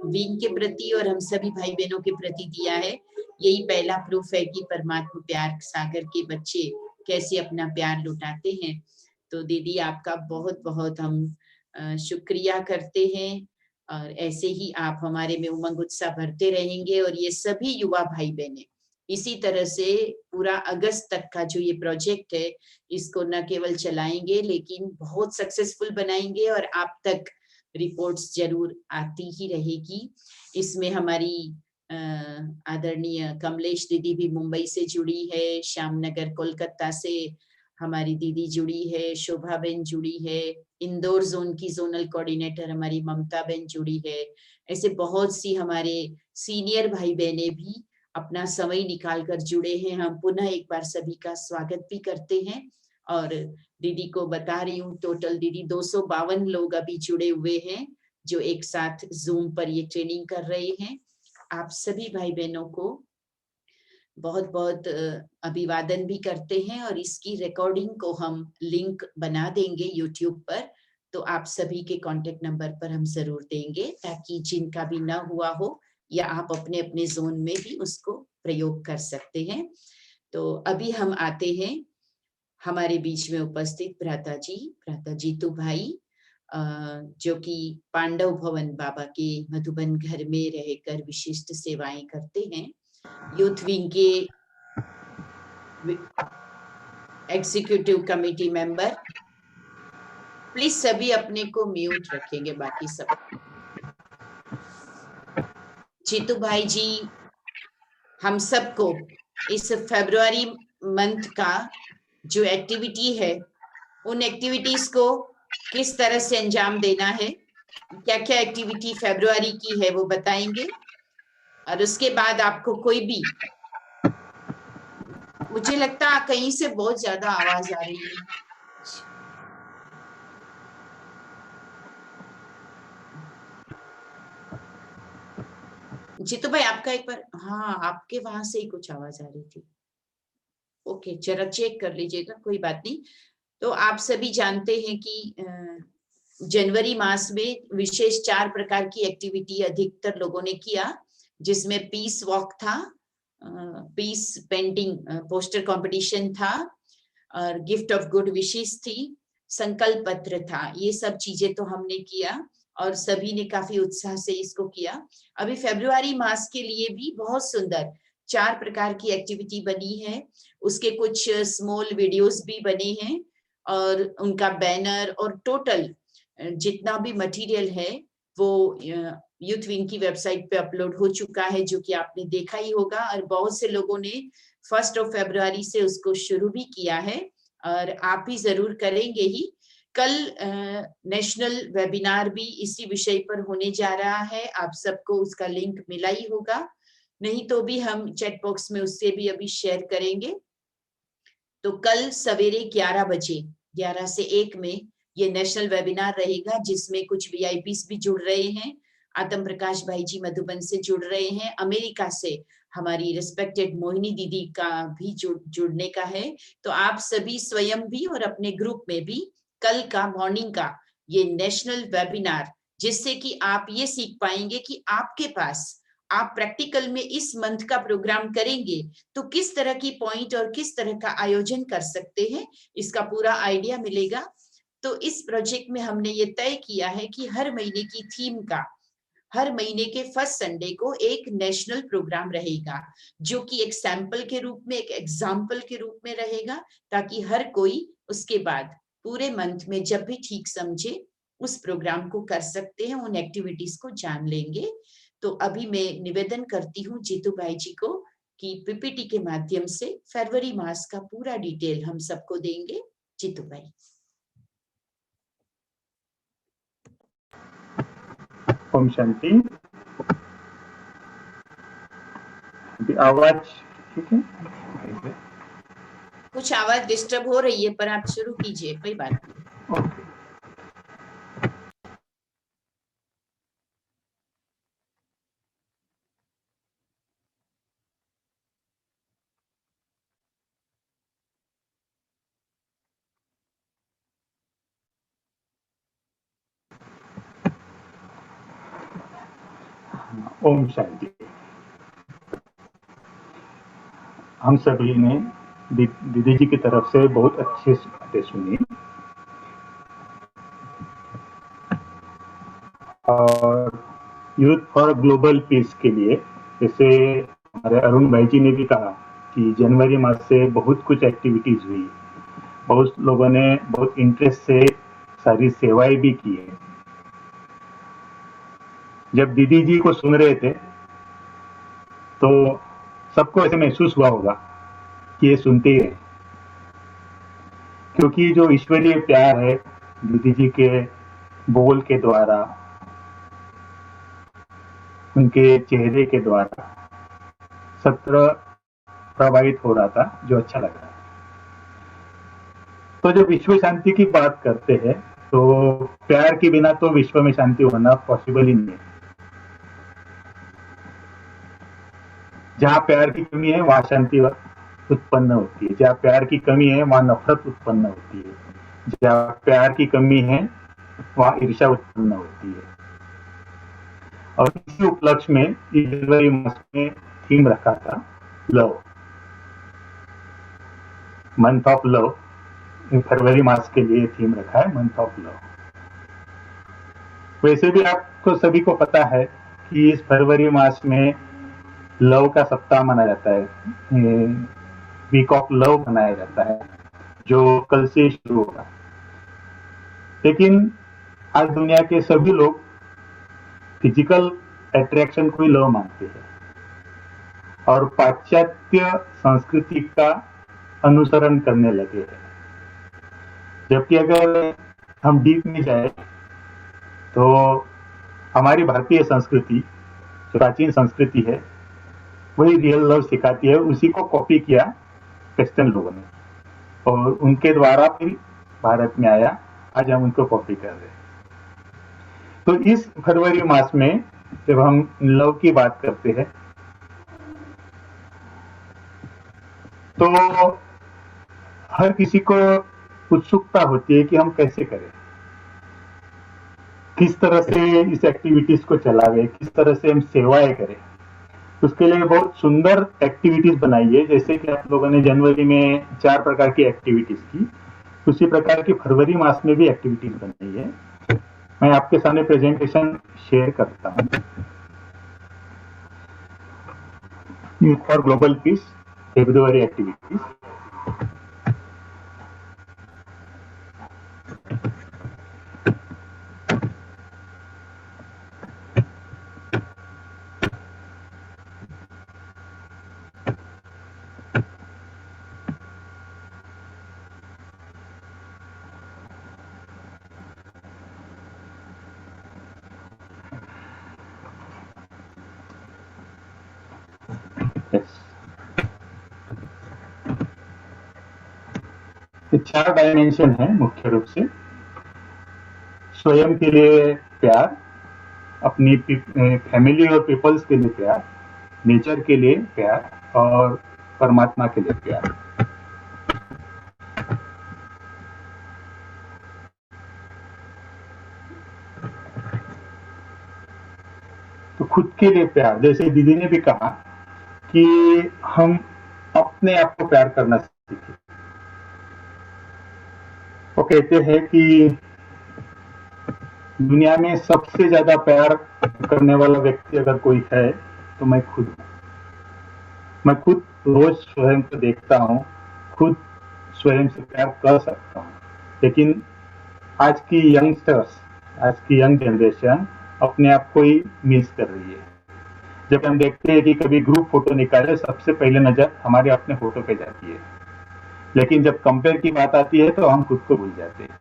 विंग के प्रति और हम सभी भाई बहनों के प्रति दिया है, यही पहला प्रूफ है कि परमात्मा प्यार सागर के बच्चे कैसे अपना प्यार लुटाते हैं। तो दीदी आपका बहुत बहुत हम शुक्रिया करते हैं। और ऐसे ही आप हमारे में उमंग उत्साह भरते रहेंगे। और ये सभी युवा भाई बहने इसी तरह से पूरा अगस्त तक का जो ये प्रोजेक्ट है इसको न केवल चलाएंगे लेकिन बहुत सक्सेसफुल बनाएंगे और आप तक रिपोर्ट्स जरूर आती ही रहेगी। इसमें हमारी आदरणीय कमलेश दीदी भी मुंबई से जुड़ी है, श्यामनगर कोलकाता से हमारी दीदी जुड़ी है, शोभा बहन जुड़ी है, इंदौर जोन की जोनल कोऑर्डिनेटर हमारी ममता बहन जुड़ी है। ऐसे बहुत सी हमारे सीनियर भाई बहने भी अपना समय निकाल कर जुड़े हैं। हम पुनः एक बार सभी का स्वागत भी करते हैं। और दीदी को बता रही हूँ, टोटल दीदी 252 लोग अभी जुड़े हुए हैं जो एक साथ जूम पर ये ट्रेनिंग कर रहे हैं। आप सभी भाई बहनों को बहुत बहुत अभिवादन भी करते हैं और इसकी रिकॉर्डिंग को हम लिंक बना देंगे यूट्यूब पर, तो आप सभी के कांटेक्ट नंबर पर हम जरूर देंगे ताकि जिनका भी ना हुआ हो या आप अपने अपने जोन में भी उसको प्रयोग कर सकते हैं। तो अभी हम आते हैं हमारे बीच में उपस्थित भ्राता जीतू भाई, जो कि पांडव भवन बाबा के मधुबन घर में रहकर विशिष्ट सेवाएं करते हैं। यूथ विंग के एग्जीक्यूटिव कमेटी मेंबर। प्लीज सभी अपने को म्यूट रखेंगे, बाकी सब। जीतू भाई जी हम सबको इस फरवरी मंथ का जो एक्टिविटी है उन एक्टिविटीज को किस तरह से अंजाम देना है, क्या क्या एक्टिविटी फरवरी की है वो बताएंगे। और उसके बाद आपको कोई भी, मुझे लगता है कहीं से बहुत ज्यादा आवाज आ रही है। जीतू भाई आपका एक बार, हाँ आपके वहां से ही कुछ आवाज आ रही थी। ओके जरा चेक कर लीजिएगा, कोई बात नहीं। तो आप सभी जानते हैं कि जनवरी मास में विशेष 4 प्रकार की एक्टिविटी अधिकतर लोगों ने किया, जिसमें पीस वॉक था, पीस पेंटिंग पोस्टर कंपटीशन था, और गिफ्ट ऑफ गुड विशेस थी, संकल्प पत्र था। ये सब चीजें तो हमने किया और सभी ने काफी उत्साह से इसको किया। अभी फरवरी मास के लिए भी बहुत सुंदर 4 प्रकार की एक्टिविटी बनी है, उसके कुछ स्मॉल वीडियोस भी बने हैं और उनका बैनर और टोटल जितना भी मटेरियल है वो यूथ विंग की वेबसाइट पे अपलोड हो चुका है, जो कि आपने देखा ही होगा। और बहुत से लोगों ने 1 फरवरी से उसको शुरू भी किया है और आप भी जरूर करेंगे ही। कल नेशनल वेबिनार भी इसी विषय पर होने जा रहा है, आप सबको उसका लिंक मिला ही होगा, नहीं तो भी हम चैट बॉक्स में उससे भी अभी शेयर करेंगे। तो कल सवेरे 11 बजे 11 से 1 में ये नेशनल वेबिनार रहेगा, जिसमें कुछ वीआईपीस भी जुड़ रहे हैं। आतम प्रकाश भाई जी मधुबन से जुड़ रहे हैं, अमेरिका से हमारी रिस्पेक्टेड मोहिनी दीदी का भी जुड़ने का है। तो आप सभी स्वयं भी और अपने ग्रुप में भी कल का मॉर्निंग का ये नेशनल वेबिनार, जिससे कि आप ये सीख पाएंगे कि आपके पास आप प्रैक्टिकल में इस मंथ का प्रोग्राम करेंगे तो किस तरह की पॉइंट और किस तरह का आयोजन कर सकते हैं, इसका पूरा आइडिया मिलेगा। तो इस प्रोजेक्ट में हमने ये तय किया है कि हर महीने की थीम का हर महीने के फर्स्ट संडे को एक नेशनल प्रोग्राम रहेगा, जो कि एक सैंपल के रूप में, एक एग्जाम्पल के रूप में रहेगा, ताकि हर कोई उसके बाद पूरे मंथ में जब भी ठीक समझे उस प्रोग्राम को कर सकते हैं, उन एक्टिविटीज को जान लेंगे। तो अभी मैं निवेदन करती हूँ जीतू भाई जी को कि पीपीटी के माध्यम से फरवरी मास का पूरा डिटेल हम सबको देंगे। जीतू भाई। ओम शांति। आवाज ठीक है? कुछ आवाज डिस्टर्ब हो रही है, पर आप शुरू कीजिए, कोई बात नहीं। ओम शांति। हम सभी ने दीदी जी की तरफ से बहुत अच्छी बातें सुनी। और यूथ फॉर ग्लोबल पीस के लिए, जैसे हमारे अरुण भाई जी ने भी कहा कि जनवरी मास से बहुत कुछ एक्टिविटीज हुई, बहुत लोगों ने बहुत इंटरेस्ट से सारी सेवाएं भी की है। जब दीदी जी को सुन रहे थे तो सबको ऐसे महसूस हुआ होगा कि ये सुनते ही रहे, क्योंकि जो ईश्वरीय प्यार है दीदी जी के बोल के द्वारा, उनके चेहरे के द्वारा सत्र प्रभावित हो रहा था, जो अच्छा लग रहा है। तो जब विश्व शांति की बात करते हैं तो प्यार के बिना तो विश्व में शांति होना पॉसिबल ही नहीं है। जहाँ प्यार की कमी है वहां शांति उत्पन्न होती है, जहाँ प्यार की कमी है वहां नफरत उत्पन्न होती है, जहाँ प्यार की कमी है वहां ईर्ष्या उत्पन्न होती है। और इसी उपलक्ष्य में इस जनवरी मास में थीम रखा था लव, मंथ ऑफ लव। फरवरी मास के लिए थीम रखा है मंथ ऑफ लव। वैसे भी आपको सभी को पता है कि इस फरवरी मास में लव का सप्ताह मनाया जाता है, वीक ऑफ लव मनाया जाता है, जो कल से शुरू होगा। लेकिन आज दुनिया के सभी लोग फिजिकल अट्रैक्शन को ही लव मानते हैं और पाश्चात्य संस्कृति का अनुसरण करने लगे हैं। जबकि अगर हम डीप में जाए तो हमारी भारतीय संस्कृति, जो प्राचीन संस्कृति है, वही रियल लव सिखाती है। उसी को कॉपी किया वेस्टर्न लोगों ने और उनके द्वारा फिर भारत में आया। आज हम उनको कॉपी कर रहे हैं। तो इस फरवरी मास में जब हम लव की बात करते हैं तो हर किसी को उत्सुकता होती है कि हम कैसे करें, किस तरह से इस एक्टिविटीज को चलावे, किस तरह से हम सेवाएं करें। उसके लिए बहुत सुंदर एक्टिविटीज बनाई है। जैसे कि आप लोगों ने जनवरी में 4 प्रकार की एक्टिविटीज की, उसी प्रकार की फरवरी मास में भी एक्टिविटीज बनाई है। मैं आपके सामने प्रेजेंटेशन शेयर करता हूँ। Youth for global piece February activities. ये 4 डायमेंशन है मुख्य रूप से। स्वयं के लिए प्यार, अपनी फैमिली और पीपल्स के लिए प्यार, नेचर के लिए प्यार और परमात्मा के लिए प्यार। तो खुद के लिए प्यार, जैसे दीदी ने भी कहा कि हम अपने आप को प्यार करना सीखें। वो कहते हैं कि दुनिया में सबसे ज्यादा प्यार करने वाला व्यक्ति अगर कोई है तो मैं खुद हूं। मैं खुद रोज स्वयं को देखता हूं, खुद स्वयं से प्यार कर सकता हूं। लेकिन आज की यंगस्टर्स, आज की यंग जनरेशन अपने आप को ही मिस कर रही है। जब हम देखते हैं कि कभी ग्रुप फोटो निकाले, सबसे पहले नजर हमारे अपने फोटो पे जाती है, लेकिन जब कंपेयर की बात आती है तो हम खुद को भूल जाते हैं।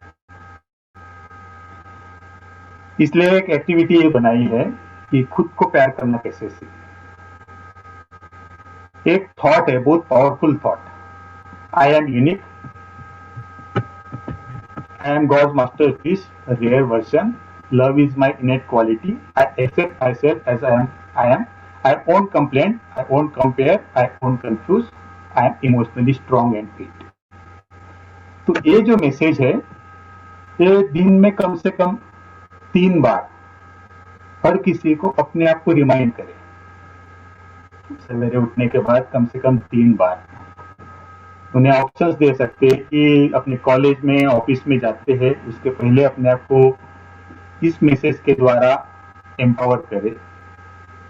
इसलिए एक एक्टिविटी ये बनाई है कि खुद को प्यार करना कैसे सीखें। एक थॉट है, बहुत powerful thought, I am unique, I am God's masterpiece, rare version, love is my innate quality, I accept myself as I am, I won't complain, I won't compare, I won't confuse, I am emotionally strong and fit। तो ये जो message है, ये दिन में कम से कम 3 बार हर किसी को अपने आप को रिमाइंड करें। सवेरे उठने के बाद कम से कम 3 बार उन्हें ऑप्शंस दे सकते हैं कि अपने कॉलेज में, ऑफिस में जाते हैं उसके पहले अपने आप को इस मैसेज के द्वारा एम्पावर करे,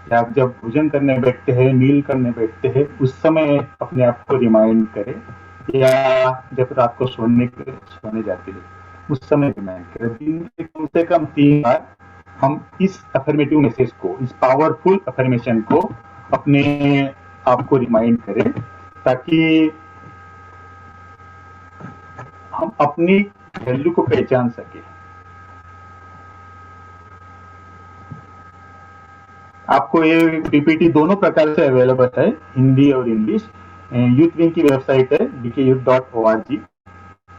या आप जब भोजन करने बैठते हैं, मील करने बैठते हैं, उस समय अपने आप को रिमाइंड करें, या जब रात को सोने जाते हैं उस समय रिमाइंड करें। दिन में कम से कम 3 बार हम इस अफर्मेटिव मैसेज को, इस पावरफुल अफर्मेशन को अपने आप को रिमाइंड करें, ताकि हम अपनी वैल्यू को पहचान सके। आपको ये पीपीटी दोनों प्रकार से अवेलेबल है, हिंदी और इंग्लिश। यूथ विंग की वेबसाइट है bkyouth.org,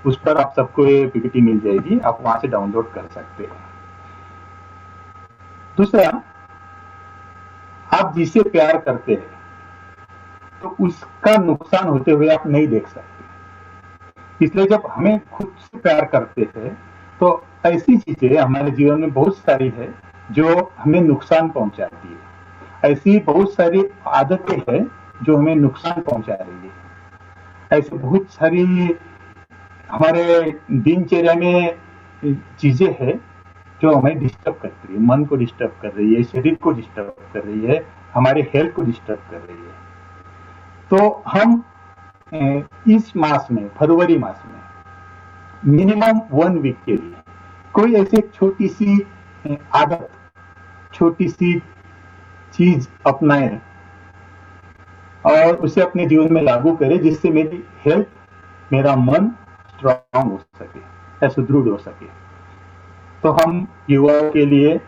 उस पर आप सबको ये पीपीटी मिल जाएगी, आप वहां से डाउनलोड कर सकते हैं। दूसरा, आप जिसे प्यार करते हैं तो उसका नुकसान होते हुए आप नहीं देख सकते। इसलिए जब हमें खुद से प्यार करते हैं तो ऐसी चीजें हमारे जीवन में बहुत सारी है जो हमें नुकसान पहुंचाती है। ऐसी बहुत सारी आदतें हैं जो हमें नुकसान पहुंचा रही है। ऐसे बहुत सारी हमारे दिनचर्या में चीजें हैं जो हमें डिस्टर्ब करती है, मन को डिस्टर्ब कर रही है, शरीर को डिस्टर्ब कर रही है, हमारे हेल्थ को डिस्टर्ब कर रही है। तो हम इस मास में, फरवरी मास में मिनिमम 1 वीक के लिए कोई ऐसी छोटी सी आदत, छोटी सी चीज अपनाएं और उसे अपने जीवन में लागू करें, जिससे मेरी हेल्थ, मेरा मन स्ट्रांग हो सके या सुदृढ़ हो सके। तो हम युवाओं के लिए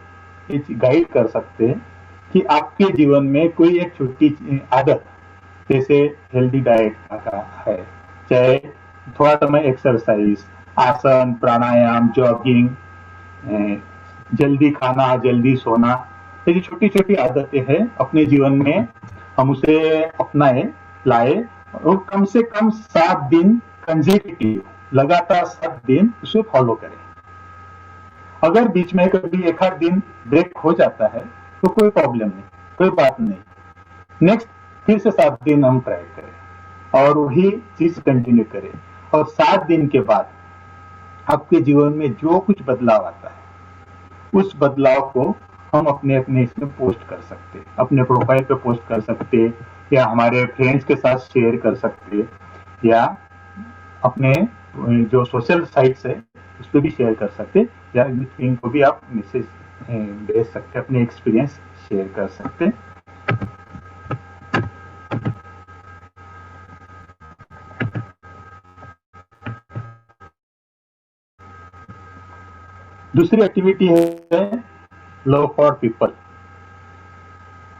गाइड कर सकते हैं कि आपके जीवन में कोई एक छोटी आदत, जैसे हेल्दी डाइट का है, चाहे थोड़ा समय एक्सरसाइज, आसन, प्राणायाम, जॉगिंग, जल्दी खाना, जल्दी सोना, ये छोटी छोटी आदतें हैं अपने जीवन में हम उसे अपनाए, लाए और कम से कम 7 दिन कंसेक्यूटिव, लगातार 7 दिन उसे फॉलो करें। अगर बीच में कभी 1-8 दिन ब्रेक हो जाता है तो कोई प्रॉब्लम नहीं, कोई बात नहीं। नेक्स्ट फिर से 7 दिन हम ट्राई करें और वही चीज कंटिन्यू करें, और 7 दिन के बाद आपके जीवन में जो कुछ बदलाव आता है उस बदलाव को हम अपने इसमें पोस्ट कर सकते, अपने प्रोफाइल पे पोस्ट कर सकते, या हमारे फ्रेंड्स के साथ शेयर कर सकते, या अपने जो सोशल साइट्स है उस पर भी शेयर कर सकते, या यूथ विंग को भी आप मैसेज भेज सकते, अपने एक्सपीरियंस शेयर कर सकते। दूसरी एक्टिविटी है लव फॉर पीपल।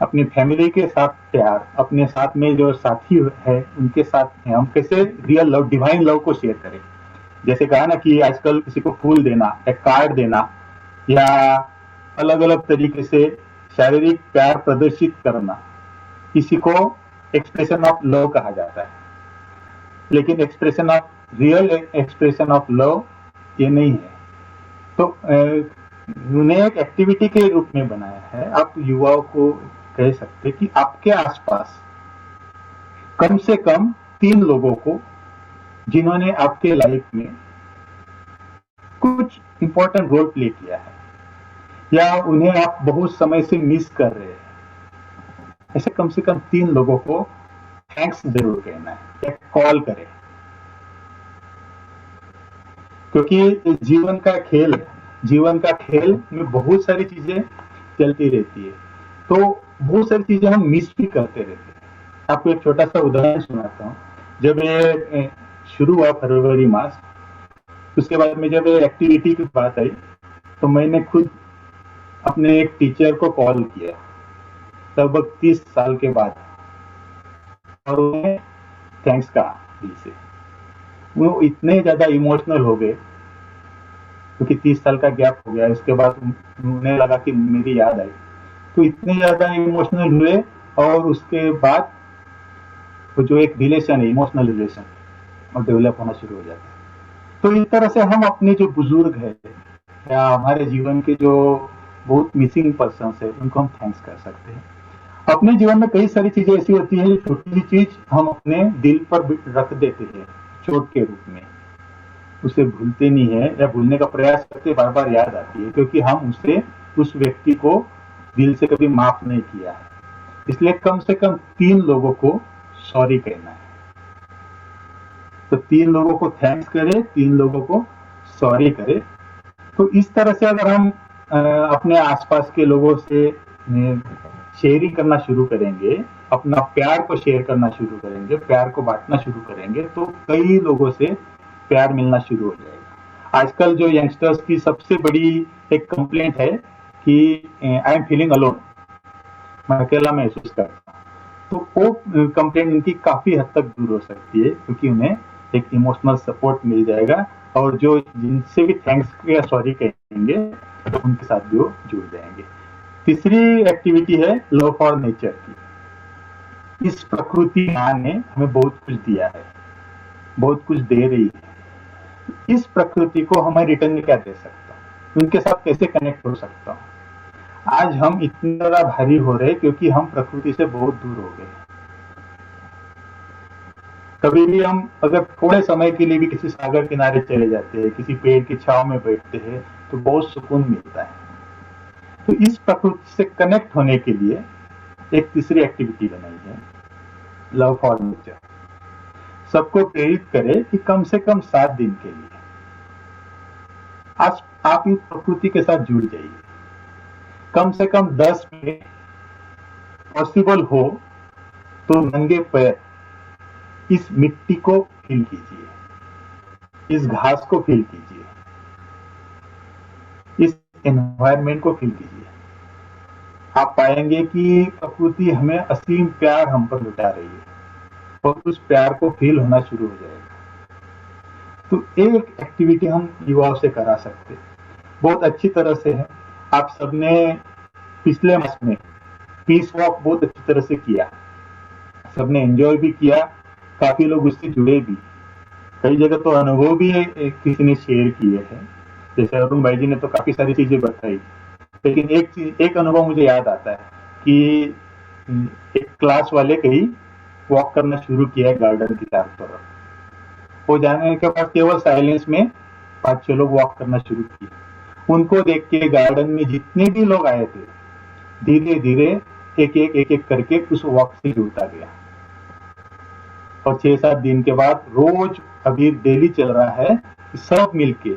अपनी फैमिली के साथ प्यार, अपने साथ में जो साथी है उनके साथ हम कैसे रियल लव, डिवाइन लव को शेयर करें। जैसे कहा ना कि आजकल किसी को फूल देना या कार्ड देना या अलग अलग तरीके से शारीरिक प्यार प्रदर्शित करना, किसी को एक्सप्रेशन ऑफ लव कहा जाता है, लेकिन expression of, real expression of love ये नहीं है। तो उन्हें एक एक्टिविटी के रूप में बनाया है। आप युवाओं को कह सकते कि आपके आसपास कम से कम 3 लोगों को जिन्होंने आपके लाइफ में कुछ इंपॉर्टेंट रोल प्ले किया है या उन्हें आप बहुत समय से मिस कर रहे हैं, ऐसे कम से कम 3 लोगों को थैंक्स जरूर कहना है, एक कॉल करें, क्योंकि जीवन का खेल है। जीवन का खेल में बहुत सारी चीजें चलती रहती है, तो बहुत सारी चीजें हम मिस भी करते रहते हैं। आपको एक छोटा सा उदाहरण सुनाता हूँ। जब ये शुरू हुआ फरवरी मास, उसके बाद में जब ये एक्टिविटी की बात आई तो मैंने खुद अपने एक टीचर को कॉल किया लगभग 30 साल के बाद, और उन्हें थैंक्स कहा दिल से। वो इतने ज्यादा इमोशनल हो गए क्योंकि 30 साल का गैप हो गया। इसके बाद उन्हें लगा कि मेरी याद आई, तो इतने ज्यादा इमोशनल हुए, और उसके बाद वो जो एक रिलेशन है, इमोशनल रिलेशन, और डेवलप होना शुरू हो जाता है। तो इस तरह से हम अपने जो बुजुर्ग है या हमारे जीवन के जो बहुत मिसिंग पर्सन है उनको हम थैंक्स कर सकते हैं। अपने जीवन में कई सारी चीजें ऐसी होती है, छोटी सी चीज हम अपने दिल पर रख देते हैं चोट के रूप में, उसे भूलते नहीं है या भूलने का प्रयास करते, बार बार याद आती है, क्योंकि हम उसे, उस व्यक्ति को दिल से कभी माफ नहीं किया है, इसलिए कम से कम 3 लोगों को सॉरी कहना है। तो 3 लोगों को थैंक्स करें, 3 लोगों को सॉरी करें। तो इस तरह से अगर हम अपने आसपास के लोगों से शेयरिंग करना शुरू करेंगे, अपना प्यार को शेयर करना शुरू करेंगे, प्यार को बांटना शुरू करेंगे, तो कई लोगों से प्यार मिलना शुरू हो जाएगा। आजकल जो यंगस्टर्स की सबसे बड़ी एक कंप्लेंट है कि आई एम फीलिंग अलोन, मैं अकेला महसूस करता हूं। तो वो कंप्लेंट उनकी काफी हद तक दूर हो सकती है, क्योंकि उन्हें एक इमोशनल सपोर्ट मिल जाएगा, और जो जिनसे भी थैंक्स या सॉरी कहेंगे तो उनके साथ भी वो जुड़ जाएंगे। तीसरी एक्टिविटी है लव फॉर नेचर की। इस प्रकृति माँ ने हमें बहुत कुछ दिया है, बहुत कुछ दे रही है। इस प्रकृति को हमें रिटर्न में क्या दे सकता हूँ, उनके साथ कैसे कनेक्ट हो सकता हूँ। आज हम इतने ज्यादा भारी हो रहे हैं क्योंकि हम प्रकृति से बहुत दूर हो गए। कभी भी हम अगर थोड़े समय के लिए भी किसी सागर किनारे चले जाते हैं, किसी पेड़ की छांव में बैठते हैं, तो बहुत सुकून मिलता है। तो इस प्रकृति से कनेक्ट होने के लिए एक तीसरी एक्टिविटी बनाई है, लव फॉर नेचर। सबको प्रेरित करे कि कम से कम 7 दिन के लिए आज आप इस प्रकृति के साथ जुड़ जाइए। कम से कम 10 मिनट पॉसिबल हो तो नंगे पैर इस मिट्टी को फील कीजिए, इस घास को फील कीजिए, इस एनवायरनमेंट को फील कीजिए। आप पाएंगे कि प्रकृति हमें असीम प्यार हम पर लुटा रही है, और उस प्यार को फील होना शुरू हो जाएगा। तो एक एक्टिविटी हम युवाओं से करा सकते हैं, बहुत अच्छी तरह से है। आप सबने पिछले मास में पीस वॉक बहुत अच्छी तरह से किया, सबने एंजॉय भी किया, काफी लोग उससे जुड़े भी। कई जगह तो अनुभव भी किसी ने शेयर किए हैं, जैसे अरुण भाई जी ने तो काफी सारी चीजें बताई, लेकिन एक अनुभव मुझे याद आता है कि एक क्लास वाले कहीं वॉक करना शुरू किया गार्डन की चारों तरफ। वो जाने के बाद केवल साइलेंस में 5-6 लोग वॉक करना शुरू किए। उनको देख के गार्डन में जितने भी लोग आए थे, धीरे धीरे एक एक करके उस वॉक से जुड़ता गया, और 6-7 दिन के बाद रोज अभी डेली चल रहा है, सब मिलके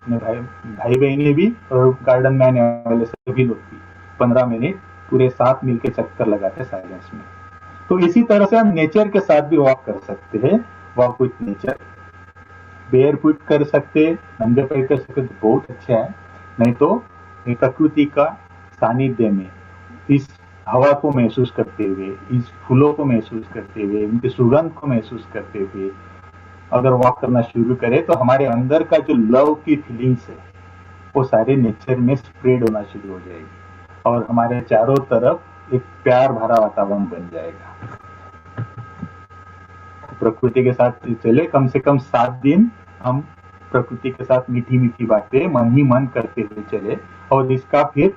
भाई बहनें भी और गार्डन में आने वाले सभी लोग भी 15 मिनट पूरे साथ मिलके चक्कर लगाते साइलेंस में। तो इसी तरह से हम नेचर के साथ भी वॉक कर सकते हैं, walk with nature. Bear foot कर सकते, नंगे पैर कर सकते तो बहुत अच्छा है, नहीं तो प्रकृति का सानिध्य में इस हवा को महसूस करते हुए, इस फूलों को महसूस करते हुए, उनके सुगंध को महसूस करते हुए अगर वॉक करना शुरू करें, तो हमारे अंदर का जो लव की फीलिंग्स है वो सारे नेचर में स्प्रेड होना शुरू हो जाएगी, और हमारे चारों तरफ एक प्यार भरा वातावरण बन जाएगा। प्रकृति के साथ चले, कम से कम 7 दिन हम प्रकृति के साथ मीठी मीठी बातें मन ही मन करते हुए चले, और इसका फिर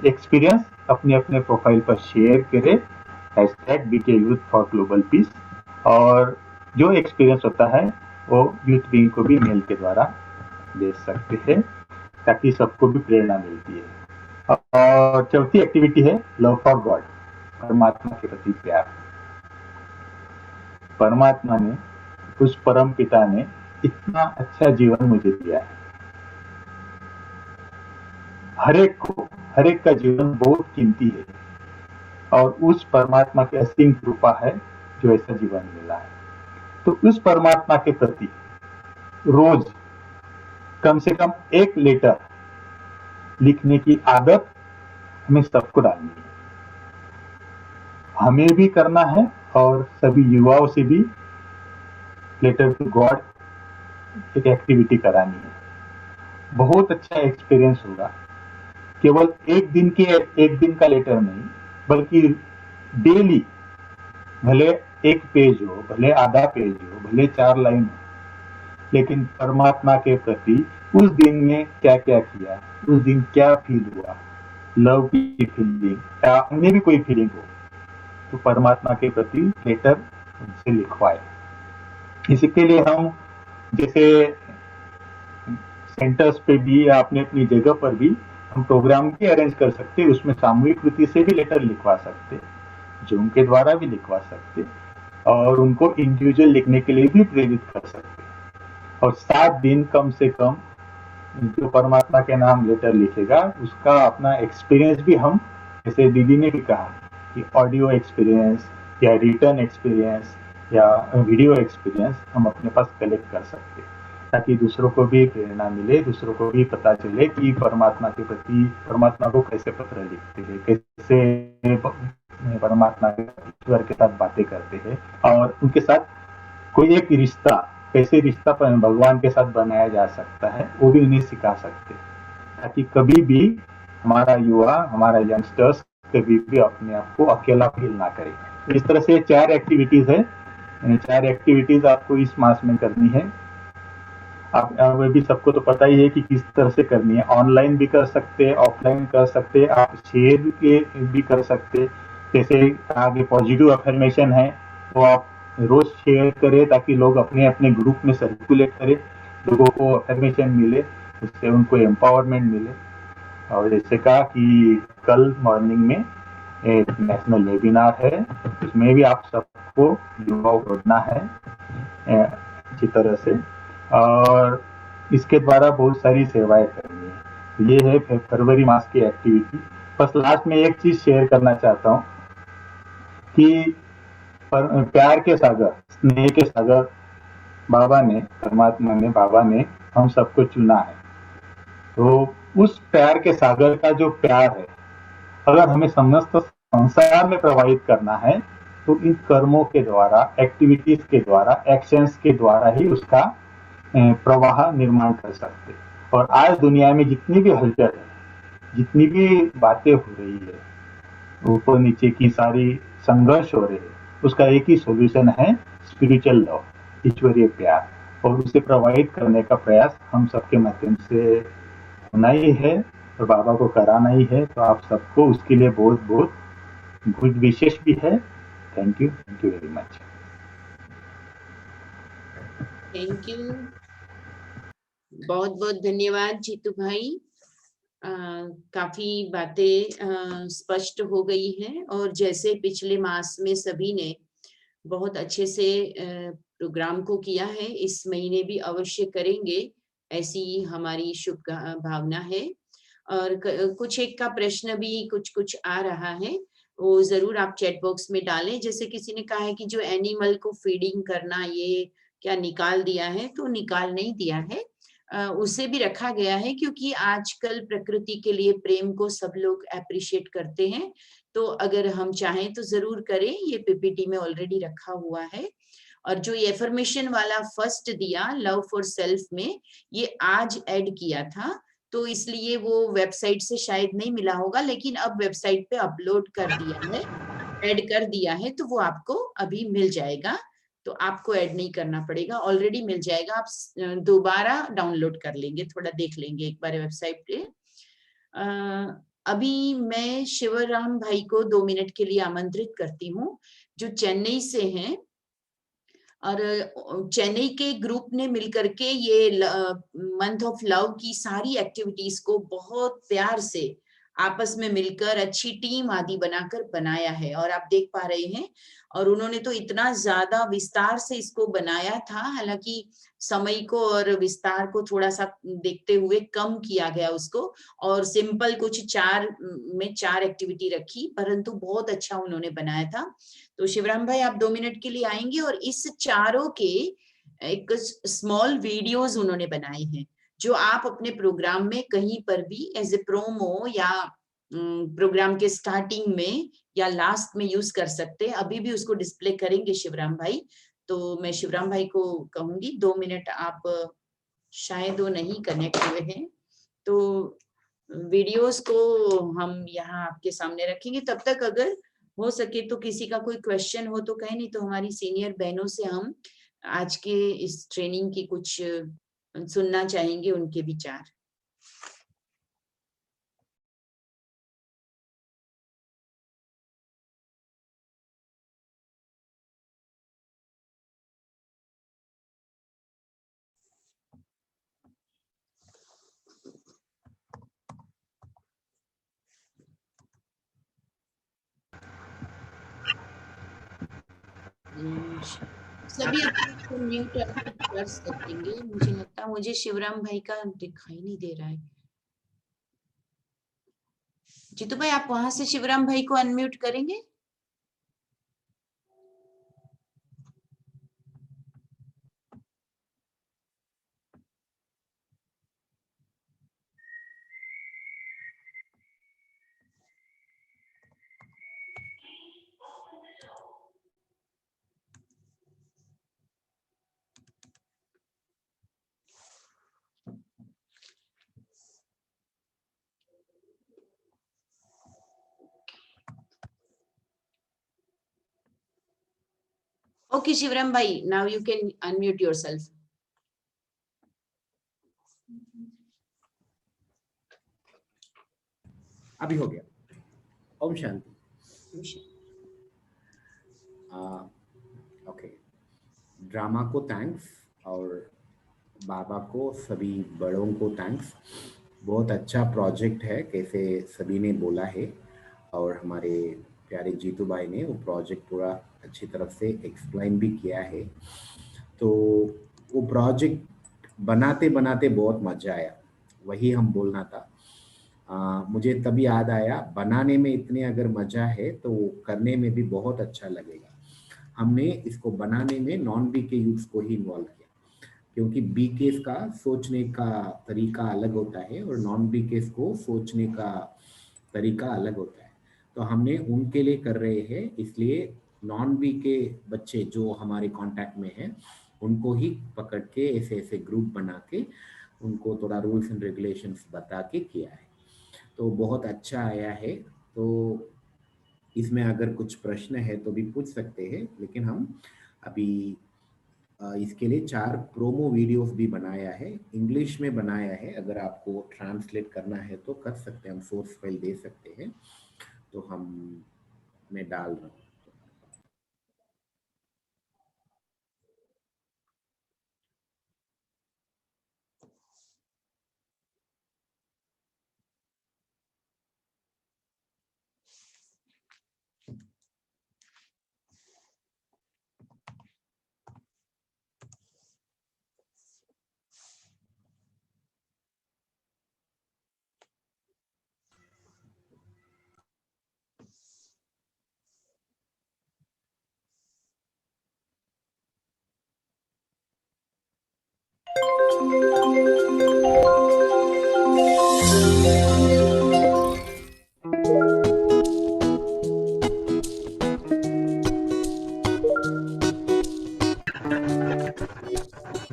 एक्सपीरियंस अपने अपने प्रोफाइल पर शेयर करें, #BK Youth for Global Peace। और जो एक्सपीरियंस होता है वो यूथ विंग को भी मेल के द्वारा दे सकते हैं, ताकि सबको भी प्रेरणा मिलती है। और चौथी एक्टिविटी है लव फॉर गॉड, परमात्मा के प्रति प्यार। परमात्मा ने, उस परम पिता ने इतना अच्छा जीवन मुझे दिया है। हर एक का जीवन बहुत कीमती है, और उस परमात्मा की असीम कृपा है जो ऐसा जीवन मिला है। तो उस परमात्मा के प्रति रोज कम से कम 1 लेटर लिखने की आदत हमें सबको डालनी है, हमें भी करना है, और सभी युवाओं से भी लेटर टू गॉड एक एक्टिविटी करानी है। बहुत अच्छा एक्सपीरियंस होगा। केवल एक दिन का लेटर नहीं, बल्कि डेली, भले 1 पेज हो, भले आधा पेज हो, भले 4 लाइन हो, लेकिन परमात्मा के प्रति उस दिन में क्या क्या किया, उस दिन क्या फील हुआ, लव की फीलिंग या अन्य भी कोई फीलिंग हो, तो परमात्मा के प्रति लेटर उनसे लिखवाए। इसके लिए हम जैसे सेंटर्स पे भी या अपनी अपनी जगह पर भी हम प्रोग्राम भी अरेंज कर सकते, उसमें सामूहिक कृति से भी लेटर लिखवा सकते, जूम के द्वारा भी लिखवा सकते और उनको इंडिविजुअल लिखने के लिए भी प्रेरित कर सकते। और 7 दिन कम से कम जो परमात्मा के नाम लेटर लिखेगा उसका अपना एक्सपीरियंस भी हम, जैसे दीदी ने भी कहा कि ऑडियो एक्सपीरियंस या रिटर्न एक्सपीरियंस या वीडियो एक्सपीरियंस हम अपने पास कलेक्ट कर सकते, ताकि दूसरों को भी प्रेरणा मिले, दूसरों को भी पता चले कि परमात्मा के प्रति, परमात्मा को कैसे पत्र लिखते हैं, कैसे परमात्मा ईश्वर के साथ बातें करते हैं और उनके साथ कोई एक रिश्ता, कैसे रिश्ता भगवान के साथ बनाया जा सकता है वो भी उन्हें सिखा सकते, ताकि कभी भी हमारा युवा, हमारा यंगस्टर्स कभी भी अपने आप को अकेला फील ना करे। इस तरह से 4 एक्टिविटीज है, 4 एक्टिविटीज आपको इस मास में करनी है। आप भी सबको तो पता ही है कि किस तरह से करनी है, ऑनलाइन भी कर सकते हैं, ऑफलाइन कर सकते हैं, आप शेयर के भी कर सकते, जैसे आगे पॉजिटिव अफर्मेशन है वो आप रोज शेयर करें ताकि लोग अपने अपने ग्रुप में सर्कुलेट करें, लोगों को अफर्मेशन मिले, उससे उनको एम्पावरमेंट मिले। और जैसे कहा कि कल मॉर्निंग में एक नेशनल वेबिनार है, उसमें भी आप सबको युवाओं को जोड़ना है अच्छी तरह से, और इसके द्वारा बहुत सारी सेवाएं करनी है। ये है फरवरी मास की एक्टिविटी। बस लास्ट में एक चीज शेयर करना चाहता हूँ कि प्यार के सागर, स्नेह के सागर बाबा ने, परमात्मा ने, बाबा ने हम सबको चुना है। तो उस प्यार के सागर का जो प्यार है, अगर हमें समस्त संसार में प्रवाहित करना है तो इन कर्मों के द्वारा, एक्टिविटीज के द्वारा, एक्शंस के द्वारा ही उसका प्रवाह निर्माण कर सकते। और आज दुनिया में जितनी भी हलचल है, जितनी भी बातें हो रही है, ऊपर नीचे की सारी संघर्ष हो रहे हैं, उसका एक ही सॉल्यूशन है, स्पिरिचुअल लव, ईश्वरीय प्यार, और उसे प्रवाहित करने का प्रयास हम सबके माध्यम से होना ही है और बाबा को कराना ही है। तो आप सबको उसके लिए बहुत बहुत गुड विशेष भी है। Thank you very much. Thank you, बहुत बहुत धन्यवाद जीतू भाई। काफी बातें स्पष्ट हो गई हैं और जैसे पिछले मास में सभी ने बहुत अच्छे से प्रोग्राम को किया है, इस महीने भी अवश्य करेंगे, ऐसी हमारी शुभ भावना है। और कुछ एक का प्रश्न भी कुछ आ रहा है, वो जरूर आप चैट बॉक्स में डालें। जैसे किसी ने कहा है कि जो एनिमल को फीडिंग करना, ये क्या निकाल दिया है? तो निकाल नहीं दिया है, उसे भी रखा गया है, क्योंकि आजकल प्रकृति के लिए प्रेम को सब लोग अप्रिशिएट करते हैं। तो अगर हम चाहें तो जरूर करें, ये पीपीटी में ऑलरेडी रखा हुआ है। और जो ये एफर्मेशन वाला फर्स्ट दिया लव फॉर सेल्फ में, ये आज ऐड किया था, तो इसलिए वो वेबसाइट से शायद नहीं मिला होगा, लेकिन अब वेबसाइट पे अपलोड कर दिया है, ऐड कर दिया है, तो वो आपको अभी मिल जाएगा। तो आपको ऐड नहीं करना पड़ेगा, ऑलरेडी मिल जाएगा, आप दोबारा डाउनलोड कर लेंगे, थोड़ा देख लेंगे एक बार वेबसाइट पे। अभी मैं शिवराम भाई को 2 मिनट के लिए आमंत्रित करती हूँ, जो चेन्नई से हैं, और चेन्नई के ग्रुप ने मिलकर के ये मंथ ऑफ लव की सारी एक्टिविटीज को बहुत प्यार से आपस में मिलकर अच्छी टीम आदि बनाकर बनाया है, और आप देख पा रहे हैं। और उन्होंने तो इतना ज्यादा विस्तार से इसको बनाया था, हालांकि समय को और विस्तार को थोड़ा सा देखते हुए कम किया गया उसको, और सिंपल कुछ 4 एक्टिविटी रखी, परंतु बहुत अच्छा उन्होंने बनाया था। तो शिवराम भाई आप 2 मिनट के लिए आएंगे, और इस चारों के एक स्मॉल वीडियोस उन्होंने बनाए हैं, जो आप अपने प्रोग्राम में कहीं पर भी एज ए प्रोमो या प्रोग्राम के स्टार्टिंग में या लास्ट में यूज कर सकते हैं। अभी भी उसको डिस्प्ले करेंगे शिवराम भाई, तो मैं शिवराम भाई को कहूंगी 2 मिनट, आप शायद वो नहीं कनेक्ट हुए हैं, तो वीडियोस को हम यहाँ आपके सामने रखेंगे। तब तक अगर हो सके तो किसी का कोई क्वेश्चन हो तो कहें, नहीं तो हमारी सीनियर बहनों से हम आज के इस ट्रेनिंग की कुछ सुनना चाहेंगे, उनके विचार। सभी अपने म्यूट कर सकेंगे। मुझे लगता है मुझे शिवराम भाई का दिखाई नहीं दे रहा है। जीतू भाई आप वहां से शिवराम भाई को अनम्यूट करेंगे? Okay, Shivram bhai, now you can unmute yourself. अभी हो गया। ओम शांति। ओके, ड्रामा को थैंक्स और बाबा को, सभी बड़ों को थैंक्स। बहुत अच्छा प्रोजेक्ट है, कैसे सभी ने बोला है, और हमारे प्यारे जीतू भाई ने वो प्रोजेक्ट पूरा अच्छी तरफ से एक्सप्लेन भी किया है। तो वो प्रोजेक्ट बनाते बनाते बहुत मजा आया, वही हम बोलना था। मुझे तभी याद आया, बनाने में इतने अगर मजा है तो करने में भी बहुत अच्छा लगेगा। हमने इसको बनाने में नॉन बीके यूथ्स को ही इन्वॉल्व किया, क्योंकि बीकेस का सोचने का तरीका अलग होता है और नॉन बीकेस को सोचने का तरीका अलग होता है। तो हमने उनके लिए कर रहे हैं, इसलिए नॉन बीके बच्चे जो हमारे कांटेक्ट में हैं उनको ही पकड़ के ऐसे ऐसे ग्रुप बना के उनको थोड़ा रूल्स एंड रेगुलेशंस बता के किया है। तो बहुत अच्छा आया है। तो इसमें अगर कुछ प्रश्न है तो भी पूछ सकते हैं, लेकिन हम अभी इसके लिए 4 प्रोमो वीडियोस भी बनाया है, इंग्लिश में बनाया है। अगर आपको ट्रांसलेट करना है तो कर सकते हैं, हम सोर्स फाइल दे सकते हैं। तो मैं डाल रहा हूँ।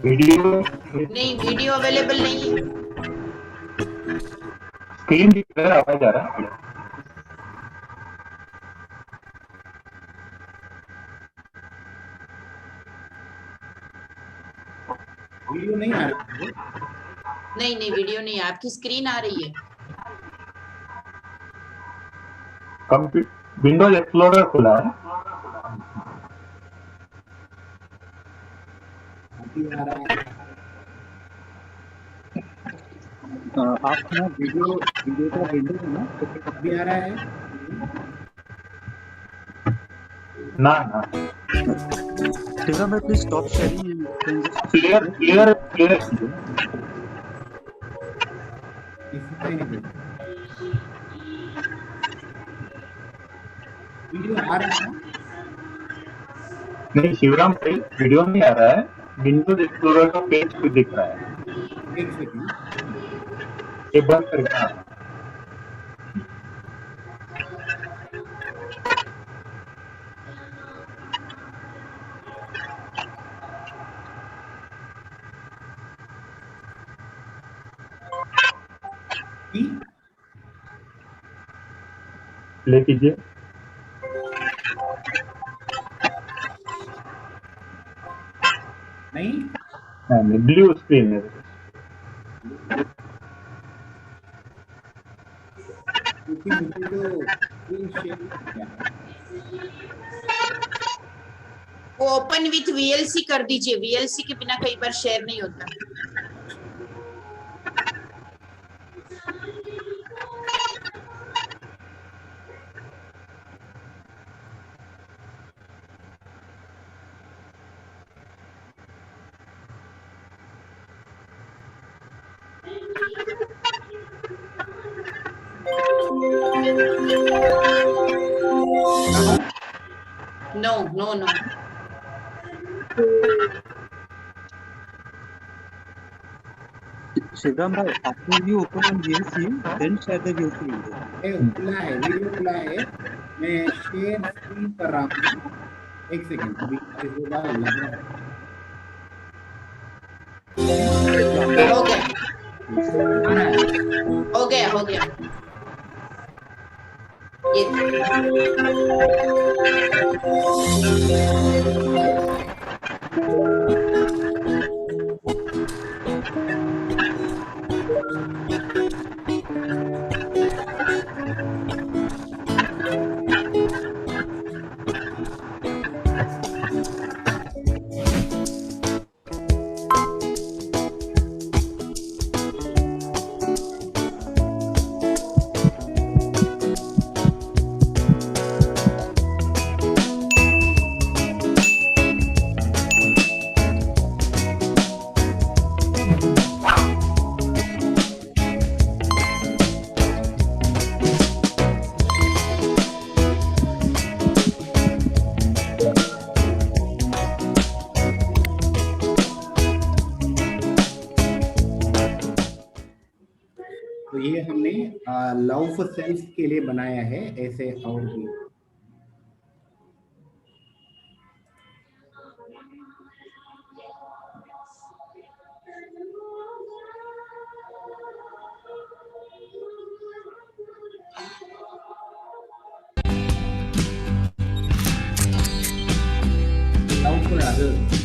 वीडियो नहीं, वीडियो अवेलेबल नहीं है। स्क्रीन दिख रहा है, आवाज आ रहा है। वीडियो नहीं आ रहा है? नहीं नहीं, वीडियो नहीं, आपकी स्क्रीन आ रही है। विंडोज एक्सप्लोरर खुला है। अभी आ रहा है। आप ना वीडियो का विंडो है ना, तो अभी आ रहा है ना शिवराम भाई प्लीज स्टॉप शेयरिंग। क्लियर कीजिए। वीडियो आ रहा है? नहीं शिवराम भाई, वीडियो नहीं आ रहा है, विंडोज एक्सप्लोरर का पेज भी दिख रहा है। एक सेकंड, ये बंद करके प्ले कीजिए। नहीं, ब्लू स्क्रीन है। क्योंकि मुझे तो स्क्रीन शेयर किया है। वो ओपन विथ वीएलसी कर दीजिए, वीएलसी के बिना कई बार शेयर नहीं होता। No, no, no. Shivram bhai, after you open on VLC, then share the VLC video. खुला है, वीडियो खुला है, मैं शेयर स्क्रीन कर रहा हूँ। एक सेकंड, अभी होगा लग रहा है। हो गया ये तो ये हमने लव फॉर सेल्फ के लिए बनाया है, ऐसे और भी। Love for others.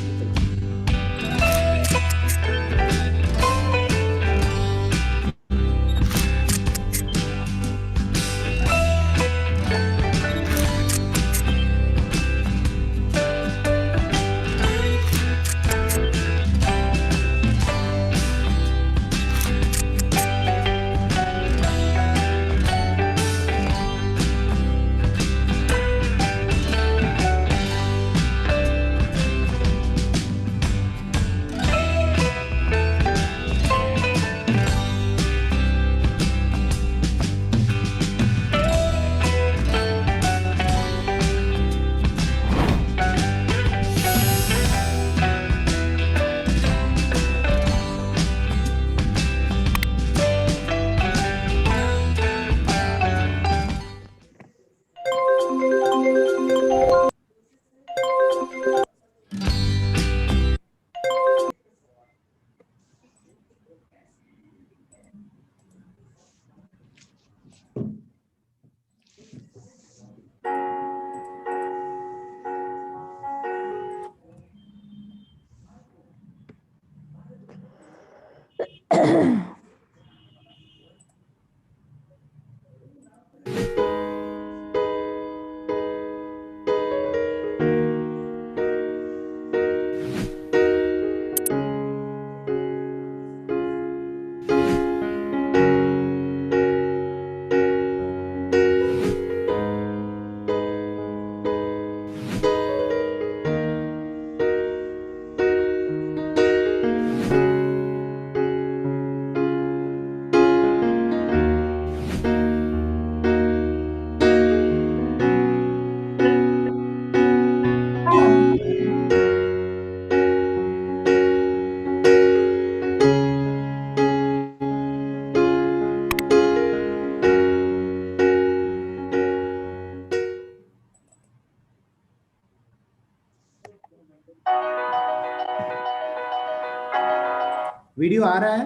वीडियो आ रहा है?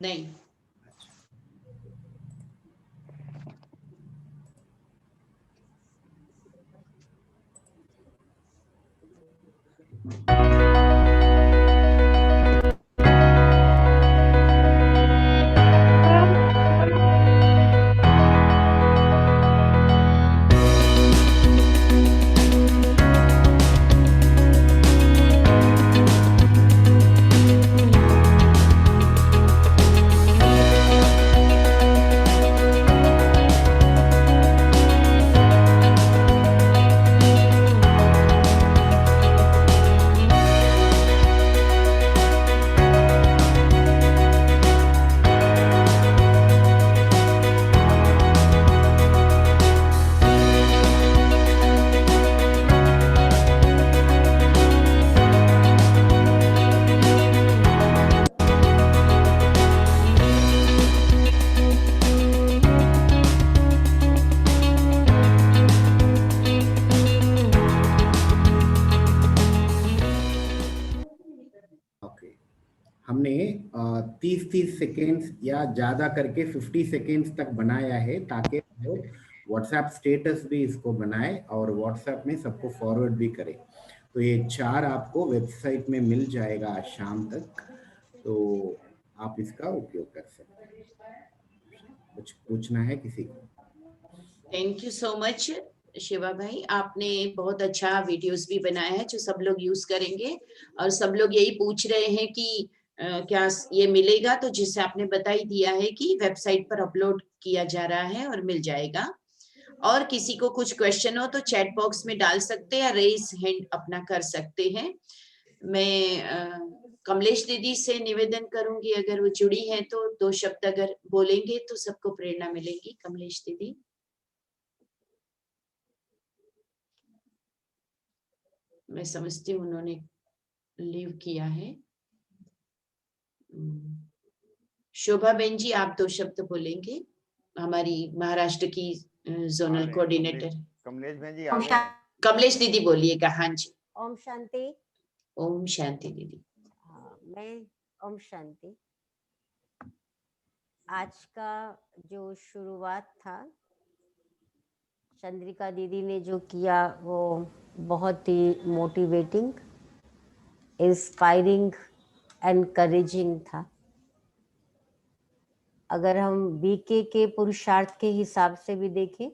नहीं। हमने 30-30 सेकेंड्स या ज़्यादा करके 50 सेकेंड्स तक बनाया है, ताकि हम लोग व्हाट्सएप स्टेटस भी इसको बनाए और व्हाट्सएप में सबको फॉरवर्ड भी करें। तो ये 4 आपको वेबसाइट में मिल जाएगा आज शाम तक, तो आप इसका उपयोग कर सकते हैं। कुछ पूछना है किसी को? Thank you so much Shiva भाई, आपने बहुत अच्छा वीडियोस भी बनाया है जो सब लोग यूज करेंगे, और सब लोग यही पूछ रहे हैं कि क्या ये मिलेगा, तो जिसे आपने बता ही दिया है कि वेबसाइट पर अपलोड किया जा रहा है और मिल जाएगा। और किसी को कुछ क्वेश्चन हो तो चैट बॉक्स में डाल सकते हैं या रेज हैंड अपना कर सकते हैं। मैं कमलेश दीदी से निवेदन करूंगी, अगर वो जुड़ी है तो 2 शब्द अगर बोलेंगे तो सबको प्रेरणा मिलेगी। कमलेश दीदी। मैं समझती हूँ उन्होंने लीव किया है। शोभा बेन जी, आप 2 शब्द बोलेंगे, हमारी महाराष्ट्र की जोनल कोऑर्डिनेटर। कमलेश भाई जी आ गए। कमलेश दीदी बोलिएगा। हाँ जी। ओम शांति। ओम शांति दीदी। मैं ओम शांति। आज का जो शुरुआत था चंद्रिका दीदी ने जो किया वो बहुत ही मोटिवेटिंग, इंस्पायरिंग, एनकरेजिंग था। अगर हम बीके के पुरुषार्थ के हिसाब से भी देखें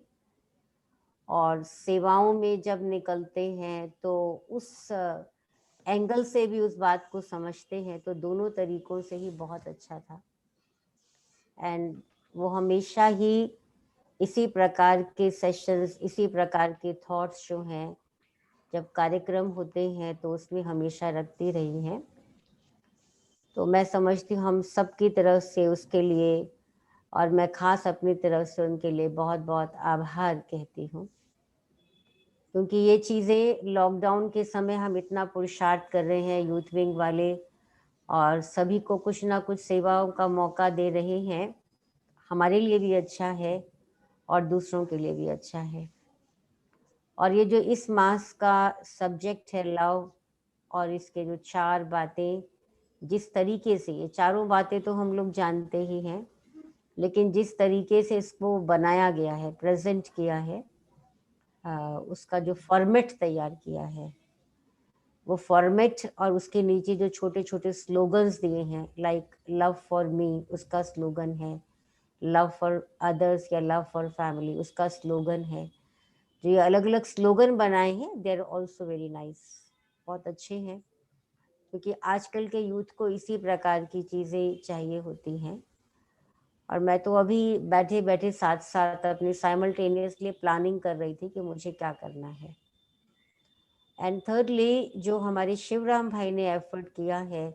और सेवाओं में जब निकलते हैं तो उस एंगल से भी उस बात को समझते हैं, तो दोनों तरीकों से ही बहुत अच्छा था। एंड वो हमेशा ही इसी प्रकार के सेशंस, इसी प्रकार के थॉट्स जो हैं जब कार्यक्रम होते हैं तो उसमें हमेशा रखती रही हैं। तो मैं समझती हूँ हम सब की तरफ से उसके लिए, और मैं खास अपनी तरफ से उनके लिए बहुत बहुत आभार कहती हूँ, क्योंकि ये चीज़ें लॉकडाउन के समय हम इतना पुरुषार्थ कर रहे हैं यूथ विंग वाले, और सभी को कुछ ना कुछ सेवाओं का मौका दे रहे हैं। हमारे लिए भी अच्छा है और दूसरों के लिए भी अच्छा है। और ये जो इस मास का सब्जेक्ट है लव, और इसके जो 4 बातें, जिस तरीके से ये चारों बातें तो हम लोग जानते ही हैं, लेकिन जिस तरीके से इसको बनाया गया है, प्रेजेंट किया है, उसका जो फॉर्मेट तैयार किया है, वो फॉर्मेट और उसके नीचे जो छोटे छोटे स्लोगन्स दिए हैं, लाइक लव फॉर मी उसका स्लोगन है, लव फॉर अदर्स या लव फॉर फैमिली उसका स्लोगन है। जो ये अलग अलग स्लोगन बनाए हैं they are also very nice, बहुत अच्छे हैं, क्योंकि आजकल के यूथ को इसी प्रकार की चीज़ें चाहिए होती हैं। और मैं तो अभी बैठे बैठे साथ साथ अपनी साइमल्टेनियसली प्लानिंग कर रही थी कि मुझे क्या करना है। एंड थर्डली, जो हमारे शिवराम भाई ने एफर्ट किया है,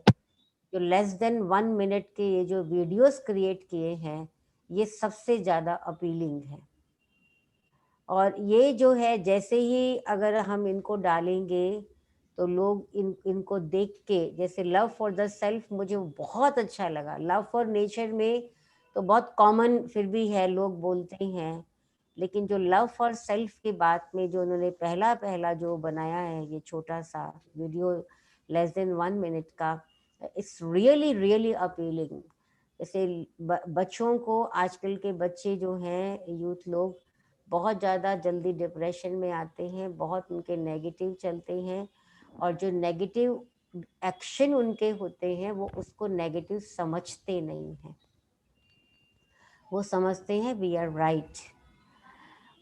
जो लेस देन 1 मिनट के ये जो वीडियोस क्रिएट किए हैं, ये सबसे ज़्यादा अपीलिंग है। और ये जो है, जैसे ही अगर हम इनको डालेंगे तो लोग इनको देख के, जैसे लव फॉर द सेल्फ मुझे बहुत अच्छा लगा। लव फॉर नेचर में तो बहुत कॉमन फिर भी है, लोग बोलते हैं, लेकिन जो लव फॉर सेल्फ की बात में जो उन्होंने पहला जो बनाया है, ये छोटा सा वीडियो लेस देन 1 मिनट का, इट्स रियली रियली अपीलिंग। जैसे बच्चों को, आजकल के बच्चे जो हैं, यूथ लोग बहुत ज़्यादा जल्दी डिप्रेशन में आते हैं, बहुत उनके नेगेटिव चलते हैं, और जो नेगेटिव एक्शन उनके होते हैं वो उसको नेगेटिव समझते नहीं हैं, वो समझते हैं वी आर राइट।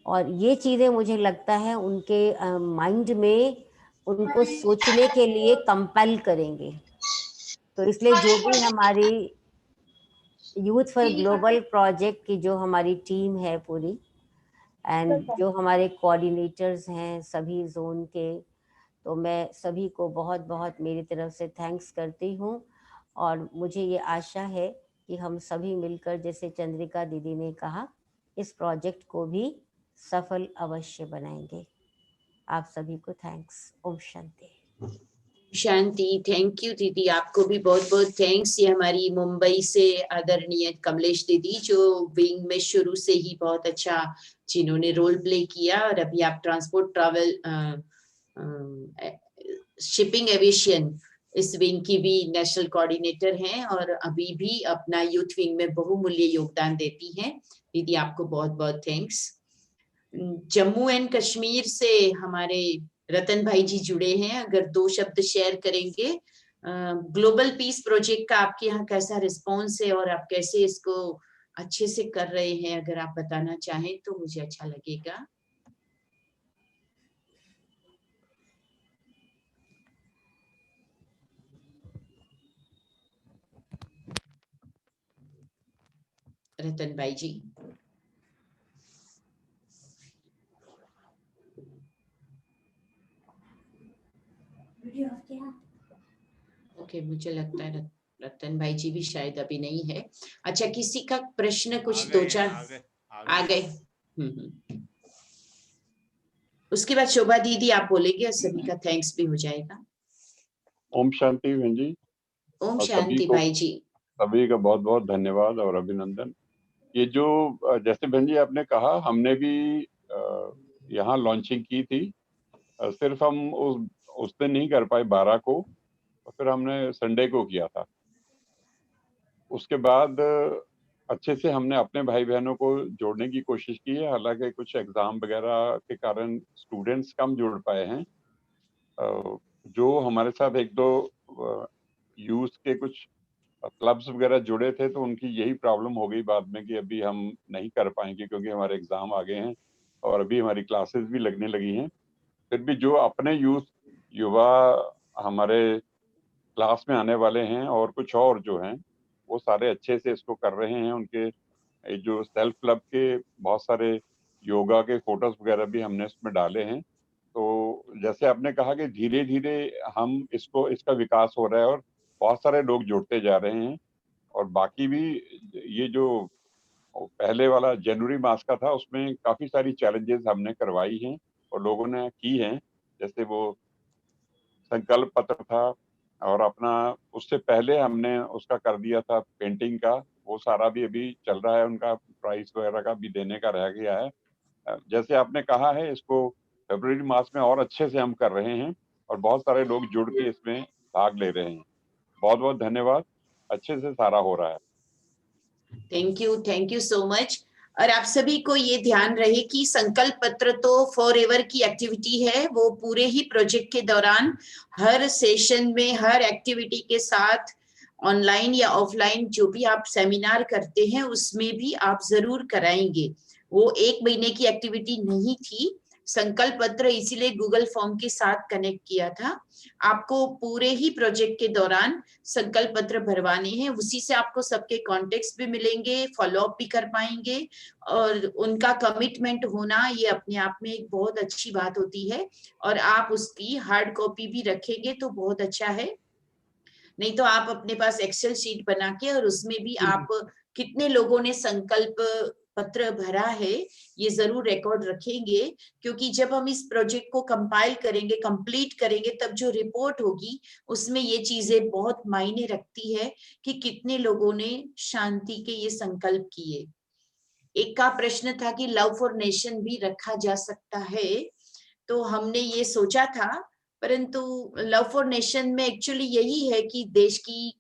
और ये चीज़ें मुझे लगता है उनके माइंड में उनको सोचने के लिए कंपेल करेंगे। तो इसलिए जो भी हमारी यूथ फॉर ग्लोबल प्रोजेक्ट की जो हमारी टीम है पूरी, एंड जो हमारे कोऑर्डिनेटर्स हैं सभी जोन के, तो मैं सभी को बहुत बहुत मेरी तरफ से थैंक्स करती हूँ। और मुझे ये आशा है कि हम सभी मिलकर, जैसे चंद्रिका दीदी ने कहा, इस प्रोजेक्ट को भी सफल अवश्य बनाएंगे। आप सभी को थैंक्स। ओम शांति। शांति। थैंक यू दीदी, आपको भी बहुत बहुत थैंक्स। ये हमारी मुंबई से आदरणीय कमलेश दीदी, जो विंग में शुरू से ही बहुत अच्छा, जिन्होंने रोल प्ले किया, और अभी आप ट्रांसपोर्ट ट्रैवल शिपिंग एविएशन इस विंग की भी नेशनल कोऑर्डिनेटर हैं और अभी भी अपना यूथ विंग में बहुमूल्य योगदान देती हैं। दीदी आपको बहुत बहुत थैंक्स। जम्मू एंड कश्मीर से हमारे रतन भाई जी जुड़े हैं, अगर 2 शब्द शेयर करेंगे। ग्लोबल पीस प्रोजेक्ट का आपके यहाँ कैसा रिस्पॉन्स है और आप कैसे इसको अच्छे से कर रहे हैं, अगर आप बताना चाहें तो मुझे अच्छा लगेगा। रतन भाई जी। ओके, मुझे लगता है रतन भाई जी भी शायद अभी नहीं है। अच्छा, किसी का प्रश्न कुछ दो चार आ गए? उसके बाद शोभा दीदी आप बोलेंगे और सभी का थैंक्स भी हो जाएगा। ओम शांति बहन जी। ओम शांति भाई जी। सभी का बहुत बहुत धन्यवाद और अभिनंदन। ये जो जैसे बहन जी आपने कहा, हमने भी यहाँ लॉन्चिंग की थी। सिर्फ हम उस दिन नहीं कर पाए 12 को, और फिर हमने संडे को किया था। उसके बाद अच्छे से हमने अपने भाई बहनों को जोड़ने की कोशिश की है। हालांकि कुछ एग्जाम वगैरह के कारण स्टूडेंट्स कम जुड़ पाए हैं। जो हमारे साथ 1-2 यूथ के कुछ क्लब्स वगैरह जुड़े थे, तो उनकी यही प्रॉब्लम हो गई बाद में कि अभी हम नहीं कर पाएंगे क्योंकि हमारे एग्जाम आ गए हैं और अभी हमारी क्लासेस भी लगने लगी हैं। फिर भी जो अपने युवा हमारे क्लास में आने वाले हैं और कुछ और जो हैं, वो सारे अच्छे से इसको कर रहे हैं। उनके जो सेल्फ क्लब के बहुत सारे योगा के फोटोज वगैरह भी हमने इसमें डाले हैं। तो जैसे आपने कहा कि धीरे धीरे इसका विकास हो रहा है और बहुत सारे लोग जुड़ते जा रहे हैं। और बाकी भी ये जो पहले वाला जनवरी मास का था, उसमें काफी सारी चैलेंजेस हमने करवाई हैं और लोगों ने की हैं। जैसे वो संकल्प पत्र था, और अपना उससे पहले हमने उसका कर दिया था पेंटिंग का, वो सारा भी अभी चल रहा है। उनका प्राइस वगैरह का भी देने का रह गया है। जैसे आपने कहा है, इसको फरवरी मास में और अच्छे से हम कर रहे हैं और बहुत सारे लोग जुड़ के इसमें भाग ले रहे हैं। बहुत बहुत धन्यवाद। अच्छे से सारा हो रहा है। Thank you so much. और आप सभी को ये ध्यान रहे कि संकल्प पत्र तो फॉर एवर की एक्टिविटी है। वो पूरे ही प्रोजेक्ट के दौरान हर सेशन में, हर एक्टिविटी के साथ, ऑनलाइन या ऑफलाइन जो भी आप सेमिनार करते हैं उसमें भी आप जरूर कराएंगे। वो 1 महीने की एक्टिविटी नहीं थी। संकल्प पत्र इसीलिए गूगल फॉर्म के साथ कनेक्ट किया था। आपको पूरे ही प्रोजेक्ट के दौरान संकल्प पत्र भरवाने हैं। उसी से आपको सबके कॉन्टेक्ट्स भी मिलेंगे, फॉलो अप भी कर पाएंगे, और उनका कमिटमेंट होना ये अपने आप में एक बहुत अच्छी बात होती है। और आप उसकी हार्ड कॉपी भी रखेंगे तो बहुत अच्छा है। नहीं तो आप अपने पास एक्सेल शीट बना के और उसमें भी आप कितने लोगों ने संकल्प पत्र भरा है ये जरूर रिकॉर्ड रखेंगे, क्योंकि जब हम इस प्रोजेक्ट को कंपाइल करेंगे, कंप्लीट करेंगे, तब जो रिपोर्ट होगी उसमें ये चीजें बहुत मायने रखती है कि कितने लोगों ने शांति के ये संकल्प किए। एक का प्रश्न था कि लव फॉर नेशन भी रखा जा सकता है, तो हमने ये सोचा था, परंतु लव फॉर नेशन में एक्चुअली यही है कि देश की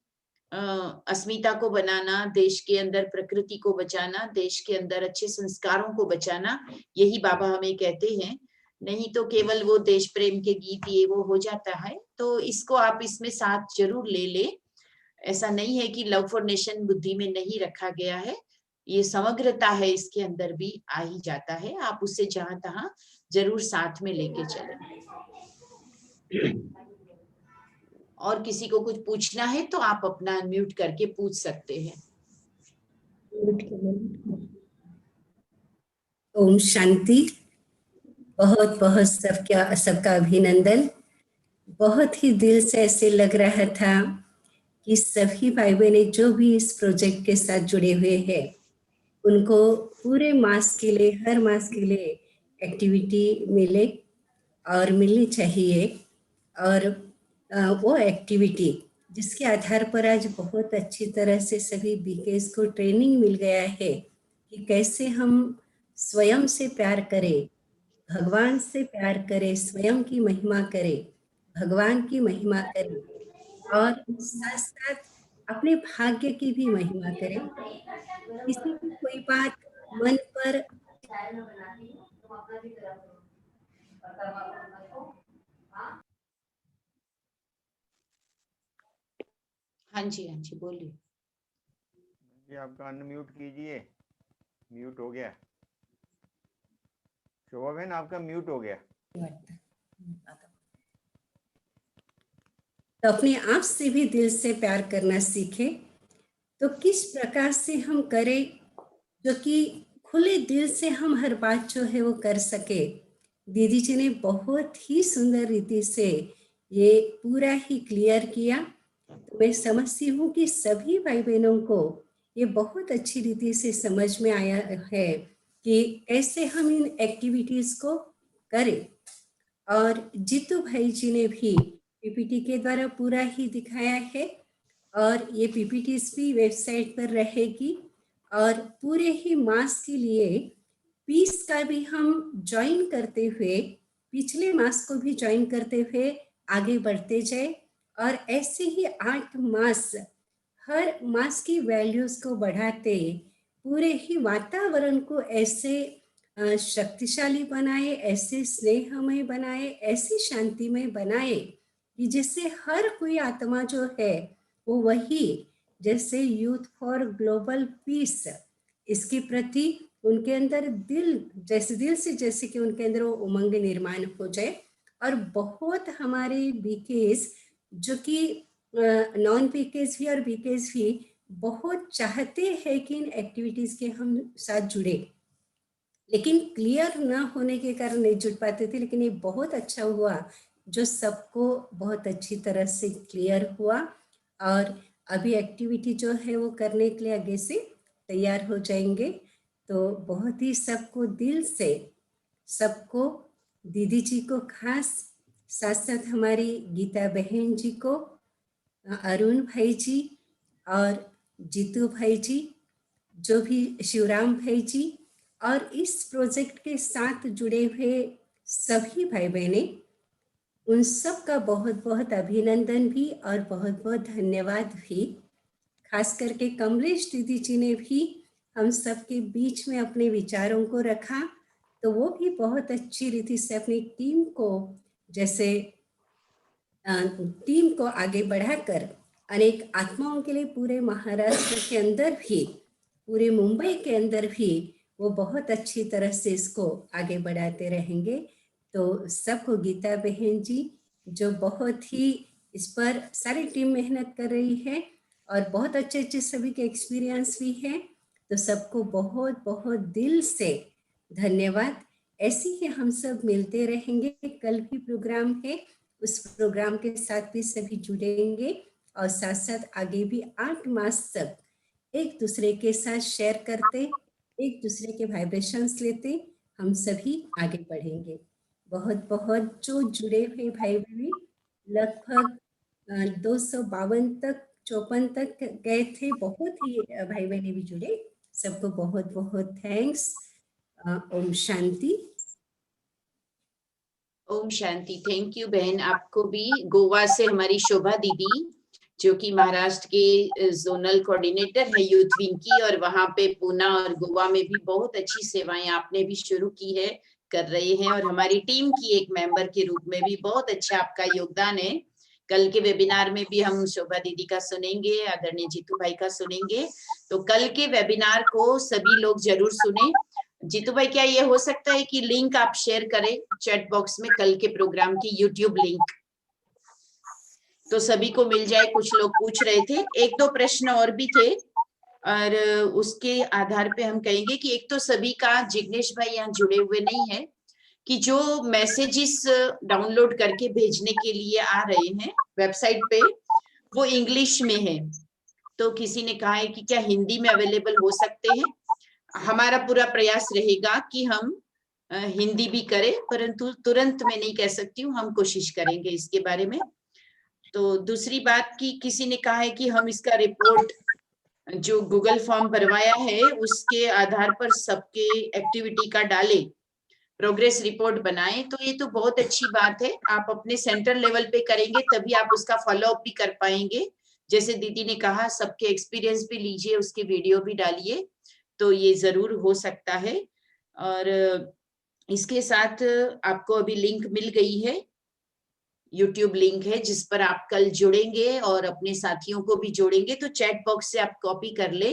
अस्मिता को बनाना, देश के अंदर प्रकृति को बचाना, देश के अंदर अच्छे संस्कारों को बचाना, यही बाबा हमें कहते हैं। नहीं तो केवल वो देश प्रेम के गीत ये वो हो जाता है। तो इसको आप इसमें साथ जरूर ले ले। ऐसा नहीं है कि लव फॉर नेशन बुद्धि में नहीं रखा गया है, ये समग्रता है, इसके अंदर भी आ ही जाता है। आप उसे जहां तहां जरूर साथ में लेके चलें। और किसी को कुछ पूछना है तो आप अपना अनम्यूट करके पूछ सकते हैं। ओम शांति। बहुत बहुत सबका अभिनंदन। बहुत ही दिल से ऐसे लग रहा था कि सभी भाई बहने जो भी इस प्रोजेक्ट के साथ जुड़े हुए हैं, उनको पूरे मास के लिए, हर मास के लिए एक्टिविटी मिले और मिलनी चाहिए। और वो एक्टिविटी जिसके आधार पर आज बहुत अच्छी तरह से सभी बीकेस को ट्रेनिंग मिल गया है कि कैसे हम स्वयं से प्यार करें, भगवान से प्यार करें, स्वयं की महिमा करें, भगवान की महिमा करें, और साथ साथ अपने भाग्य की भी महिमा करें। किसी की कोई बात मन पर हाँ जी बोलिए। ये आपका अनम्यूट कीजिए, म्यूट हो गया। शोभा बहन आपका म्यूट हो गया। तो अपने आप से भी दिल से प्यार करना सीखें। तो किस प्रकार से हम करें जो कि खुले दिल से हम हर बात जो है वो कर सके। दीदी जी ने बहुत ही सुंदर रीति से ये पूरा ही क्लियर किया। तो मैं समझती हूँ कि सभी भाई बहनों को ये बहुत अच्छी रीति से समझ में आया है कि कैसे हम इन एक्टिविटीज को करें। और जीतू भाई जी ने भी पीपीटी के द्वारा पूरा ही दिखाया है और ये पीपीटीज भी वेबसाइट पर रहेगी। और पूरे ही मास के लिए पीस का भी हम ज्वाइन करते हुए, पिछले मास को भी ज्वाइन करते हुए आगे बढ़ते जाए और ऐसे ही 8 मास हर मास की वैल्यूज को बढ़ाते पूरे ही वातावरण को ऐसे शक्तिशाली बनाए, ऐसे स्नेहमय बनाए, ऐसी शांतिमय बनाए कि जिससे हर कोई आत्मा जो है वो वही जैसे यूथ फॉर ग्लोबल पीस इसके प्रति उनके अंदर दिल से जैसे कि उनके अंदर वो उमंग निर्माण हो जाए। और बहुत हमारे बीकेस जो कि नॉन बीकेस भी और बीकेस भी बहुत चाहते हैं कि इन एक्टिविटीज के हम साथ जुड़े, लेकिन क्लियर ना होने के कारण नहीं जुड़ पाते थे। लेकिन ये बहुत अच्छा हुआ जो सबको बहुत अच्छी तरह से क्लियर हुआ और अभी एक्टिविटी जो है वो करने के लिए आगे से तैयार हो जाएंगे। तो बहुत ही सबको दिल से सबको, दीदी जी को खास, साथ साथ हमारी गीता बहन जी को, अरुण भाई जी और जीतू भाई जी, जो भी शिवराम भाई जी और इस प्रोजेक्ट के साथ जुड़े हुए सभी भाई बहने, उन सब का बहुत बहुत अभिनंदन भी और बहुत बहुत धन्यवाद भी। खास करके कमलेश दीदी जी ने भी हम सब के बीच में अपने विचारों को रखा। तो वो भी बहुत अच्छी रीति से अपनी टीम को जैसे टीम को आगे बढ़ाकर अनेक आत्माओं के लिए पूरे महाराष्ट्र के अंदर भी, पूरे मुंबई के अंदर भी वो बहुत अच्छी तरह से इसको आगे बढ़ाते रहेंगे। तो सबको गीता बहन जी जो बहुत ही इस पर सारी टीम मेहनत कर रही है और बहुत अच्छे अच्छे सभी के एक्सपीरियंस भी है। तो सबको बहुत बहुत दिल से धन्यवाद। ऐसे ही हम सब मिलते रहेंगे। कल भी प्रोग्राम है, उस प्रोग्राम के साथ भी सभी जुड़ेंगे और साथ साथ आगे भी 8 मास तक एक दूसरे के साथ शेयर करते, एक दूसरे के वाइब्रेशंस लेते हम सभी आगे बढ़ेंगे। बहुत बहुत जो जुड़े हुए भाई बहन लगभग 252 तक 54 तक गए थे, बहुत ही भाई बहने भी जुड़े। सबको बहुत बहुत थैंक्स। ओम शांति। ओम शांति। थैंक यू बहन। आपको भी गोवा से हमारी शोभा दीदी जो कि महाराष्ट्र के जोनल कोऑर्डिनेटर है यूथ विंग की, और वहां पे पूना और गोवा में भी बहुत अच्छी सेवाएं आपने भी शुरू की है, कर रहे हैं, और हमारी टीम की एक मेंबर के रूप में भी बहुत अच्छा आपका योगदान है। कल के वेबिनार में भी हम शोभा दीदी का सुनेंगे, आदरणीय जीतू भाई का सुनेंगे। तो कल के वेबिनार को सभी लोग जरूर सुने। जीतू भाई, क्या ये हो सकता है कि लिंक आप शेयर करें चैट बॉक्स में, कल के प्रोग्राम की यूट्यूब लिंक, तो सभी को मिल जाए। कुछ लोग पूछ रहे थे, 1-2 प्रश्न और भी थे, और उसके आधार पे हम कहेंगे कि एक तो सभी का, जिग्नेश भाई यहाँ जुड़े हुए नहीं है, कि जो मैसेजेस डाउनलोड करके भेजने के लिए आ रहे हैं वेबसाइट पे वो इंग्लिश में है। तो किसी ने कहा है कि क्या हिंदी में अवेलेबल हो सकते हैं। हमारा पूरा प्रयास रहेगा कि हम हिंदी भी करें, परंतु तुरंत मैं नहीं कह सकती हूँ, हम कोशिश करेंगे इसके बारे में। तो दूसरी बात की किसी ने कहा है कि हम इसका रिपोर्ट जो गूगल फॉर्म भरवाया है उसके आधार पर सबके एक्टिविटी का डालें, प्रोग्रेस रिपोर्ट बनाएं। तो ये तो बहुत अच्छी बात है, आप अपने सेंटर लेवल पे करेंगे तभी आप उसका फॉलो अप भी कर पाएंगे। जैसे दीदी ने कहा, सबके एक्सपीरियंस भी लीजिए, उसके वीडियो भी डालिए, तो ये जरूर हो सकता है। और इसके साथ आपको अभी लिंक मिल गई है, यूट्यूब लिंक है जिस पर आप कल जुड़ेंगे और अपने साथियों को भी जोड़ेंगे। तो चैट बॉक्स से आप कॉपी कर ले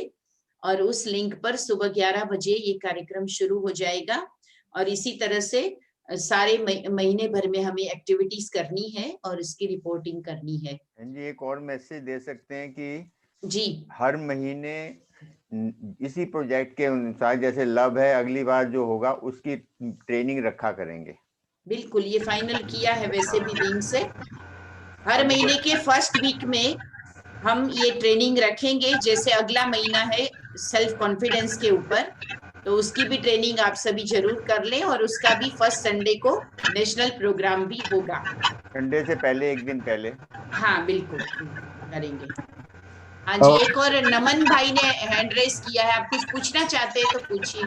और उस लिंक पर सुबह 11 बजे ये कार्यक्रम शुरू हो जाएगा। और इसी तरह से सारे महीने भर में हमें एक्टिविटीज करनी है और इसकी रिपोर्टिंग करनी है। जी एक और मैसेज दे सकते हैं कि जी हर महीने इसी प्रोजेक्ट के अनुसार, जैसे लव है, अगली बार जो होगा उसकी ट्रेनिंग रखा करेंगे। बिल्कुल, ये फाइनल किया है वैसे भी विंग से। हर महीने के फर्स्ट वीक में हम ये ट्रेनिंग रखेंगे। जैसे अगला महीना है सेल्फ कॉन्फिडेंस के ऊपर, तो उसकी भी ट्रेनिंग आप सभी जरूर कर लें। और उसका भी फर्स्ट संडे को नेशनल प्रोग्राम भी होगा। संडे से पहले, एक दिन पहले। हाँ बिल्कुल करेंगे। हाँ जी, एक और नमन भाई ने हैंड रेस किया है, आप कुछ पूछना चाहते हैं तो पूछिए।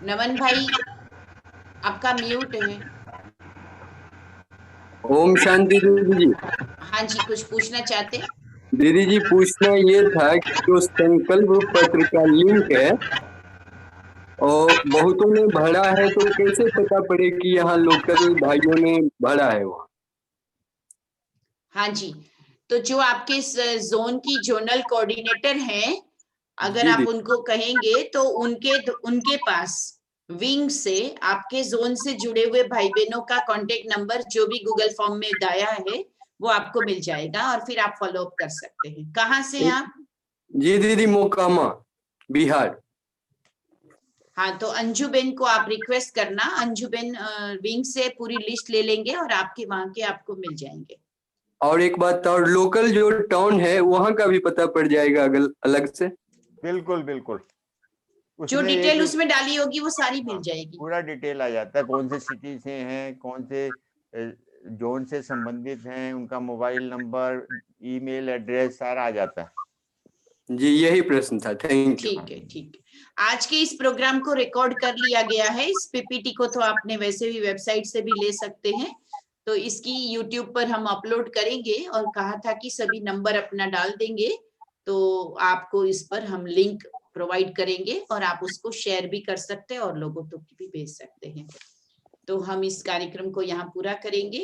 नमन भाई आपका म्यूट है। ओम शांति दीदी जी। हाँ जी, कुछ पूछना चाहते? दीदी जी पूछना ये था कि जो संकल्प पत्र का लिंक है और बहुतों ने भरा है, तो कैसे पता पड़े कि यहाँ लोकल भाइयों ने भरा है वहाँ? हाँ जी, तो जो आपके जोन की जोनल कोऑर्डिनेटर हैं, अगर जी आप दीदी। उनको कहेंगे तो उनके पास विंग से आपके जोन से जुड़े हुए भाई बहनों का कांटेक्ट नंबर जो भी गूगल फॉर्म में दाया है वो आपको मिल जाएगा और फिर आप फॉलो अप कर सकते हैं। कहाँ से हैं आप? जी दीदी, मोकामा, बिहार। हाँ, तो अंजू बेन को आप रिक्वेस्ट करना, अंजू बेन विंग से पूरी लिस्ट ले लेंगे और आपके वहां के आपको मिल जाएंगे। और एक बात और, लोकल जो टाउन है वहाँ का भी पता पड़ जाएगा अलग से? बिल्कुल बिल्कुल, जो उसमें डिटेल उसमें डाली होगी वो सारी मिल जाएगी। पूरा डिटेल आ जाता है, कौन से सिटी से हैं, कौन से जोन से संबंधित हैं, उनका मोबाइल नंबर, ईमेल एड्रेस सारा आ जाता है। जी यही प्रश्न था, थैंक यू। ठीक है, ठीक है। आज के इस प्रोग्राम को रिकॉर्ड कर लिया गया है। इस पीपीटी को तो आपने वैसे भी वेबसाइट से भी ले सकते हैं, तो इसकी यूट्यूब पर हम अपलोड करेंगे और कहा था कि सभी नंबर अपना डाल देंगे, तो आपको इस पर हम लिंक प्रोवाइड करेंगे और आप उसको शेयर भी कर सकते हैं और लोगों तक भी भेज सकते हैं। तो हम इस कार्यक्रम को यहाँ पूरा करेंगे।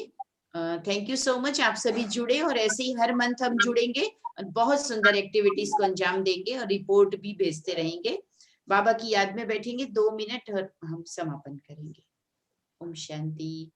थैंक यू सो मच, आप सभी जुड़े और ऐसे ही हर मंथ हम जुड़ेंगे और बहुत सुंदर एक्टिविटीज को अंजाम देंगे और रिपोर्ट भी भेजते रहेंगे। बाबा की याद में बैठेंगे 2 मिनट और हम समापन करेंगे। ओम शांति।